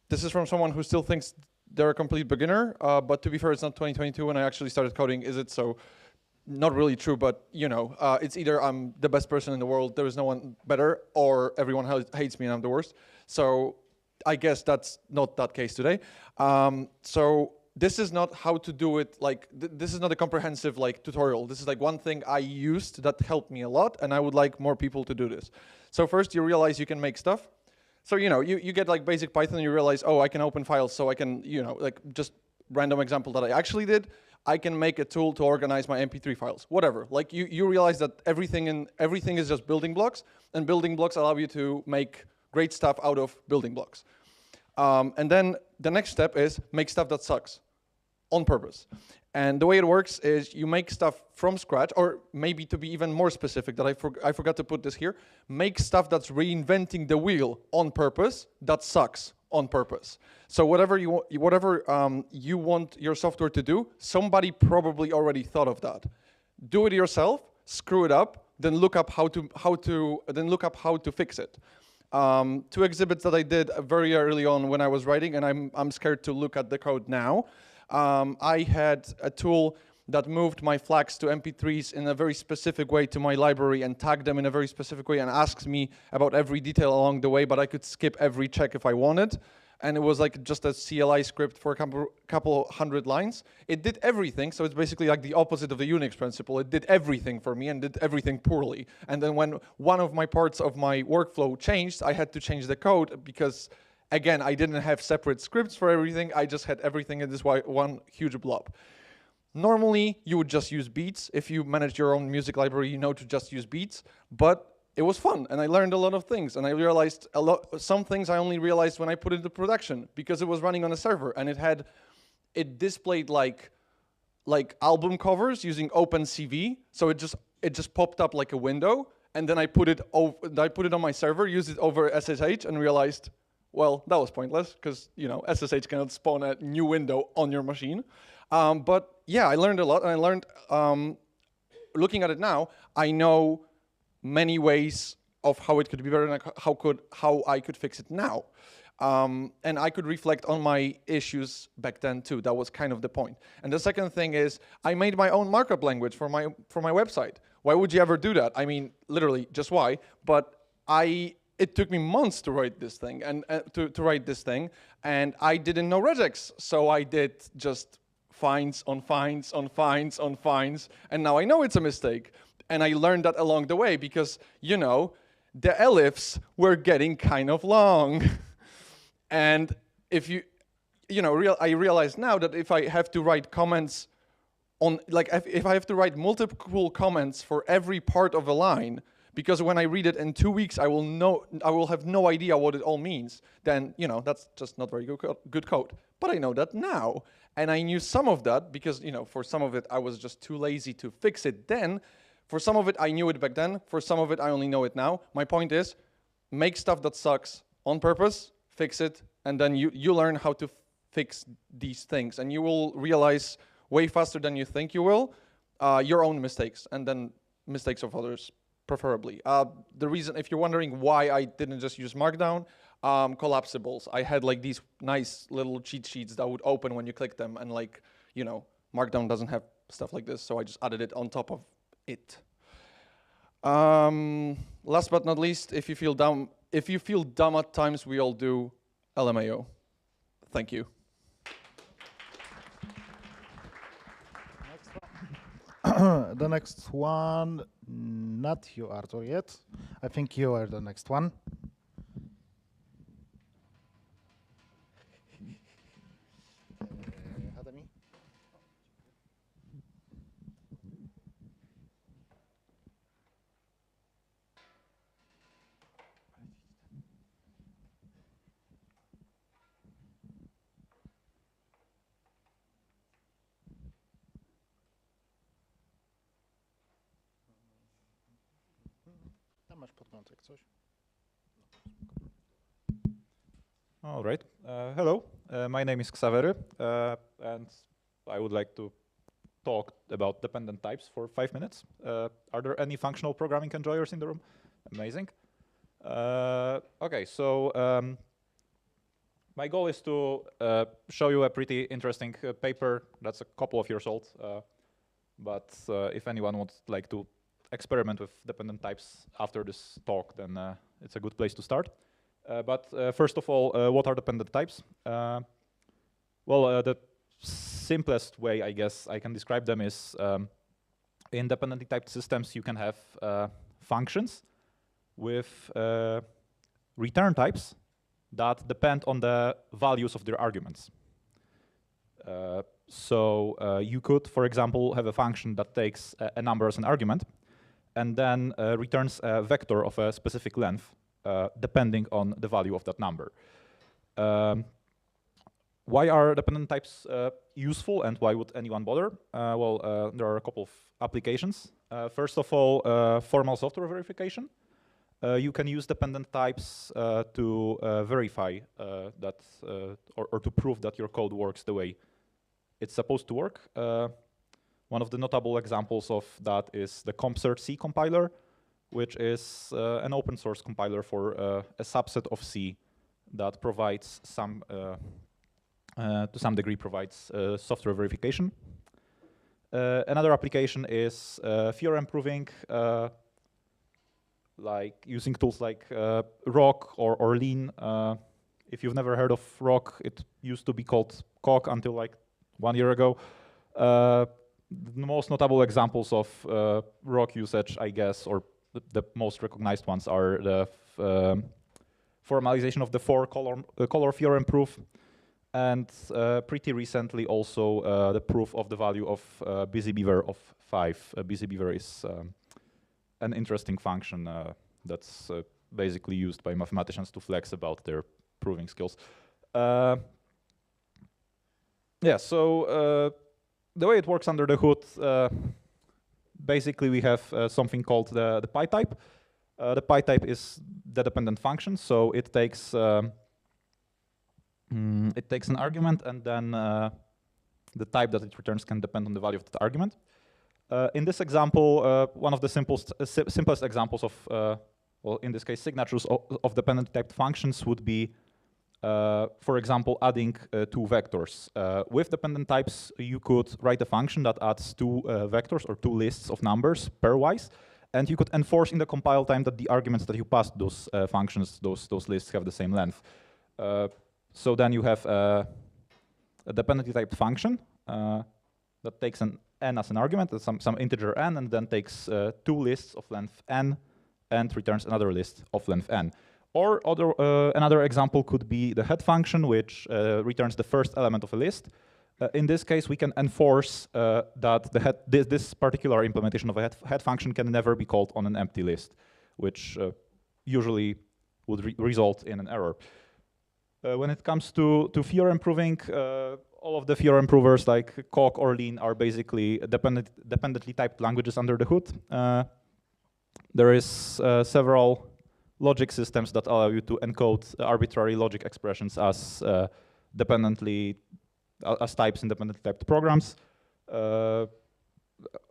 this is from someone who still thinks they're a complete beginner, but to be fair, it's not 2022 when I actually started coding, is it? So not really true, but you know, it's either I'm the best person in the world, there is no one better, or everyone hates me and I'm the worst. So I guess that's not that case today. So this is not how to do it, this is not a comprehensive tutorial. This is one thing I used that helped me a lot, and I would like more people to do this. So first you realize you can make stuff. So you know, you get basic Python, you realize, oh, I can open files, so I can, you know, just random example that I actually did, I can make a tool to organize my MP3 files, whatever. You realize that everything is just building blocks, and building blocks allow you to make great stuff out of building blocks. And then the next step is make stuff that sucks on purpose. And the way it works is you make stuff from scratch, or maybe to be even more specific, that I forgot to put this here, make stuff that's reinventing the wheel on purpose that sucks on purpose. So whatever you want your software to do, somebody probably already thought of that. Do it yourself, screw it up, then look up how to fix it. 2 exhibits that I did very early on when I was writing, and I'm scared to look at the code now. I had a tool that moved my flags to MP3s in a very specific way to my library and tagged them in a very specific way and asks me about every detail along the way, but I could skip every check if I wanted. And it was just a CLI script for a couple hundred lines. It did everything, so it's basically the opposite of the Unix principle. It did everything for me and did everything poorly. And then when one of my parts of my workflow changed, I had to change the code because, again, I didn't have separate scripts for everything. I just had everything in this one huge blob. Normally, you would just use beats. If you manage your own music library, you know to just use beats. But it was fun, and I learned a lot of things. And I realized some things I only realized when I put it into production, because it was running on a server, and it displayed like album covers using OpenCV. So it just popped up like a window, and then I put it on my server, used it over SSH, and realized, well, that was pointless because SSH cannot spawn a new window on your machine. But yeah, I learned a lot, and I learned, looking at it now, I know many ways of how it could be better and how I could fix it now. And I could reflect on my issues back then too. That was kind of the point. And the second thing is I made my own markup language for my website. Why would you ever do that? I mean, literally, just why? But it took me months to write this thing and to write this thing, and I didn't know regex, so I did just finds on finds on finds on finds, and now I know it's a mistake. And I learned that along the way because, you know, the elifs were getting kind of long. And if I realize now that if I have to write comments on, like, if I have to write multiple comments for every part of a line, because when I read it in 2 weeks, I will have no idea what it all means, then, you know, that's just not very good code. But I know that now. And I knew some of that because, you know, for some of it, I was just too lazy to fix it then. For some of it, I knew it back then. For some of it, I only know it now. My point is, make stuff that sucks on purpose, fix it, and then you learn how to fix these things. And you will realize way faster than you think you will your own mistakes, and then mistakes of others, preferably. The reason, if you're wondering why I didn't just use Markdown, collapsibles. I had like these nice little cheat sheets that would open when you click them, and like, you know, Markdown doesn't have stuff like this, so I just added it on top of it. Last but not least, if you feel dumb at times, we all do. LMAO. Thank you. The next one, not you, Artur, yet. I think you are the next one. All right. Hello. My name is Cader, and I would like to talk about dependent types for 5 minutes. Are there any functional programming enjoyers in the room? Amazing. Okay, so my goal is to show you a pretty interesting paper that's a couple of years old. But if anyone would like to experiment with dependent types after this talk, then it's a good place to start. But first of all, what are dependent types? Well, the simplest way, I guess, I can describe them is in dependently typed systems, you can have functions with return types that depend on the values of their arguments. So you could, for example, have a function that takes a number as an argument and then returns a vector of a specific length depending on the value of that number. Why are dependent types useful and why would anyone bother? Well, there are a couple of applications. First of all, formal software verification. You can use dependent types to verify that or to prove that your code works the way it's supposed to work. One of the notable examples of that is the CompCert compiler, which is an open source compiler for a subset of C that provides some, to some degree, provides software verification. Another application is theorem proving, like using tools like Rock or Lean. If you've never heard of Rock, it used to be called Coq until like 1 year ago. The most notable examples of Rock usage, I guess, or the most recognized ones are the formalization of the color theorem proof, and pretty recently also the proof of the value of busy beaver of 5. Busy beaver is an interesting function that's basically used by mathematicians to flex about their proving skills. Yeah, so the way it works under the hood, basically we have something called the Py type. The Py type is the dependent function, so it takes an argument, and then the type that it returns can depend on the value of that argument. In this example, one of the simplest examples of, well, in this case, signatures of dependent typed functions would be, for example, adding two vectors. With dependent types, you could write a function that adds two vectors or two lists of numbers pairwise, and you could enforce in the compile time that the arguments that you pass those functions, those lists have the same length. So then you have a dependently typed function that takes an n as an argument, some integer n, and then takes two lists of length n and returns another list of length n. Or another example could be the head function, which returns the first element of a list. In this case, we can enforce that this particular implementation of a head function can never be called on an empty list, which usually would result in an error. When it comes to theorem proving, all of the theorem provers like COG or Lean are basically dependently typed languages under the hood. There is several logic systems that allow you to encode arbitrary logic expressions as types in dependently typed programs.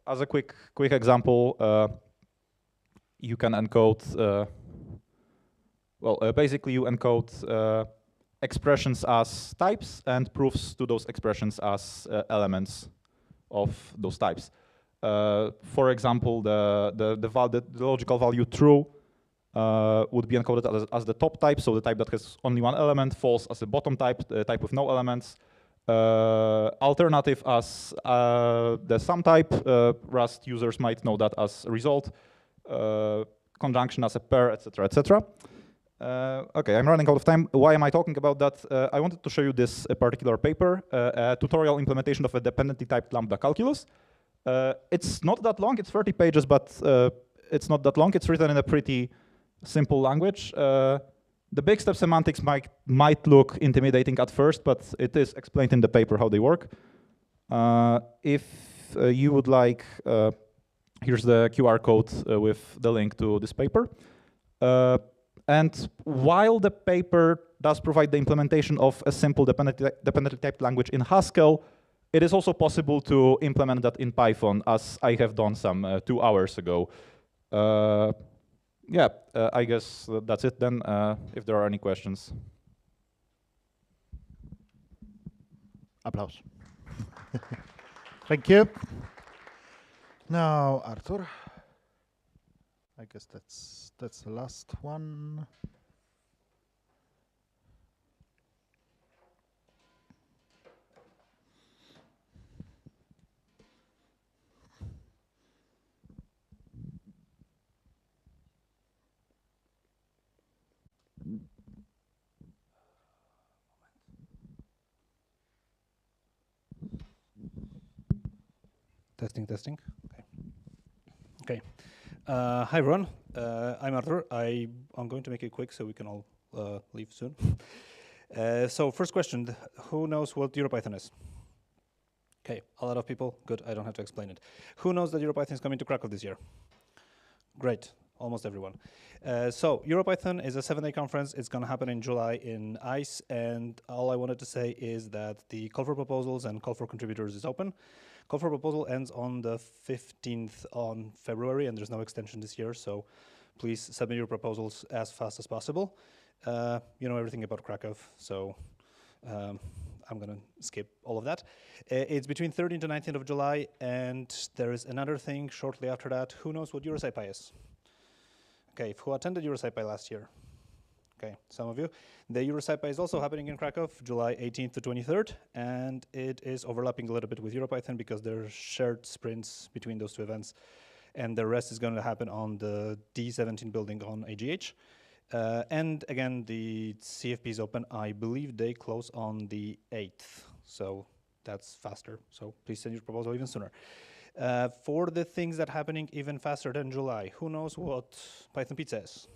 As a quick example, you can encode. Basically, you encode expressions as types and proofs to those expressions as elements of those types. For example, the logical value true would be encoded as the top type, so the type that has only one element, false as a bottom type, the type with no elements, alternative as the sum type, Rust users might know that as a result, conjunction as a pair, etc., etc. Okay, I'm running out of time. Why am I talking about that? I wanted to show you this particular paper, a tutorial implementation of a dependently typed lambda calculus. It's not that long, it's 30 pages, but it's not that long. It's written in a pretty simple language. The big step semantics might look intimidating at first, but it is explained in the paper how they work. If you would like, here's the QR code with the link to this paper. And while the paper does provide the implementation of a simple dependently typed language in Haskell, it is also possible to implement that in Python, as I have done some 2 hours ago. I guess that's it then, if there are any questions. Applause. Thank you. Now, Artur. I guess that's the last one. Testing. Okay. Hi everyone. I'm Arthur. I'm going to make it quick so we can all leave soon. So first question: who knows what EuroPython is? Okay, a lot of people. Good. I don't have to explain it. Who knows that EuroPython is coming to Cracow this year? Great. Almost everyone. So EuroPython is a 7-day conference. It's going to happen in July in ICE, and all I wanted to say is that the call for proposals and call for contributors is open. Call for proposal ends on the 15th on February, and there's no extension this year, so please submit your proposals as fast as possible. You know everything about Cracow, so I'm going to skip all of that. It's between 13th to 19th of July, and there is another thing shortly after that. Who knows what EuroSciPy is? Okay, who attended EuroSciPy last year? Okay, some of you. The EuroSciPy is also happening in Cracow, July 18th to 23rd, and it is overlapping a little bit with EuroPython because there are shared sprints between those two events, and the rest is going to happen on the D17 building on AGH. And again, the CFP is open. I believe they close on the 8th, so that's faster. So please send your proposal even sooner. For the things that are happening even faster than July, who knows what Python Pizza is?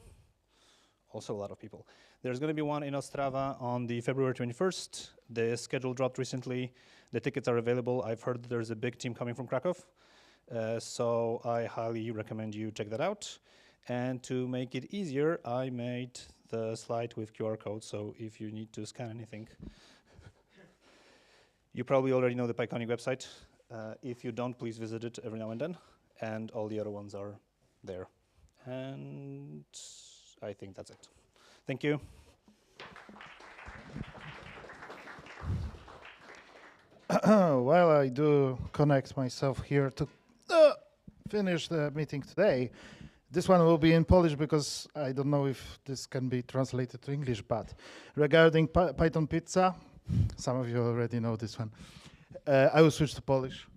Also a lot of people. There's going to be one in Ostrava on the February 21st. The schedule dropped recently. The tickets are available. I've heard there's a big team coming from Cracow. So I highly recommend you check that out. And to make it easier, I made the slide with QR code. So if you need to scan anything, you probably already know the Pykonik website. If you don't, please visit it every now and then. And all the other ones are there. And I think that's it. Thank you. While I do connect myself here to finish the meeting today, this one will be in Polish because I don't know if this can be translated to English, but regarding Python pizza, some of you already know this one. I will switch to Polish.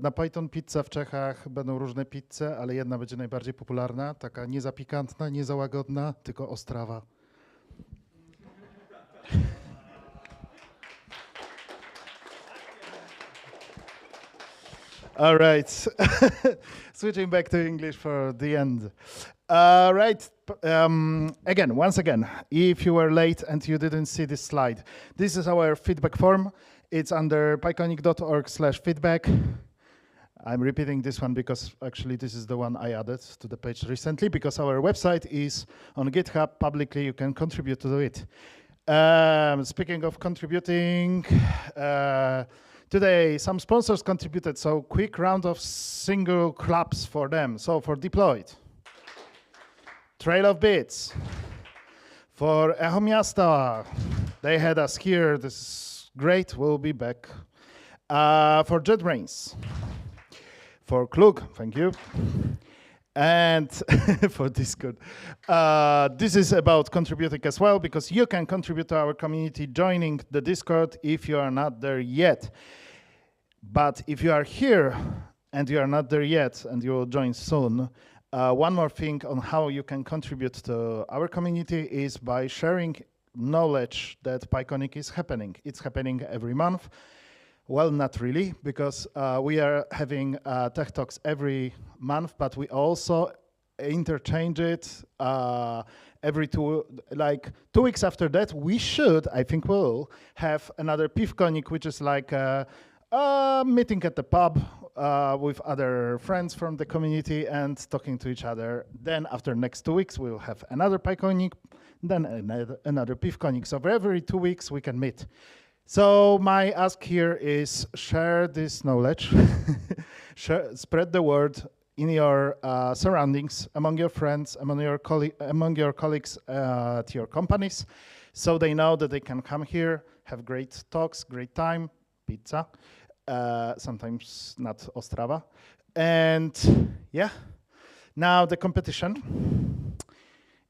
Na Python pizza w Czechach będą różne pizze, ale jedna będzie najbardziej popularna, taka nie za pikantna, nie za łagodna, tylko ostrawa. All right, switching back to English for the end. Once again, if you were late and you didn't see this slide, this is our feedback form. It's under pykonik.org/feedback. I'm repeating this one because actually this is the one I added to the page recently because our website is on GitHub publicly. You can contribute to it. Speaking of contributing, today, some sponsors contributed, so quick round of single claps for them. So for Deployed, Trail of Bits, for ECHO Miasta, they had us here, this is great, we'll be back. For JetBrains, for CLUG, thank you. And for Discord. This is about contributing as well, because you can contribute to our community joining the Discord if you are not there yet. But if you are here and you are not there yet and you will join soon, one more thing on how you can contribute to our community is by sharing knowledge that Pykonik is happening. It's happening every month. Well, not really, because we are having tech talks every month, but we also interchange it every 2 weeks after that. We should, I think we'll have another Pykonik, which is like a meeting at the pub with other friends from the community and talking to each other. Then after next 2 weeks, we'll have another Pykonik, then another Pykonik. So for every 2 weeks, we can meet. So my ask here is share this knowledge, spread the word in your surroundings, among your friends, among your colleagues at your companies, so they know that they can come here, have great talks, great time, pizza, sometimes not Ostrava. And yeah, now the competition.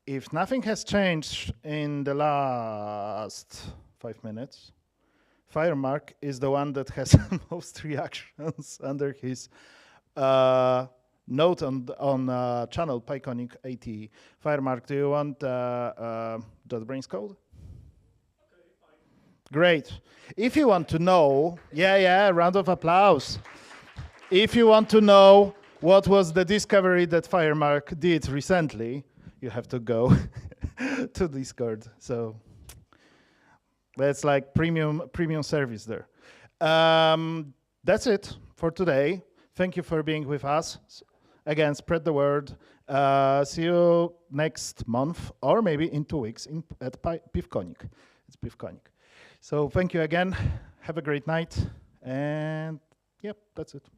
If nothing has changed in the last 5 minutes, Firemark is the one that has most reactions under his note on channel Pykonik 80. Firemark, do you want JetBrains code? Okay, fine. Great. If you want to know, round of applause. If you want to know what was the discovery that Firemark did recently, you have to go to Discord. So that's like premium service there. That's it for today. Thank you for being with us. Again, spread the word. See you next month, or maybe in 2 weeks at Pykonik. It's Pykonik. So thank you again. Have a great night. And yep, that's it.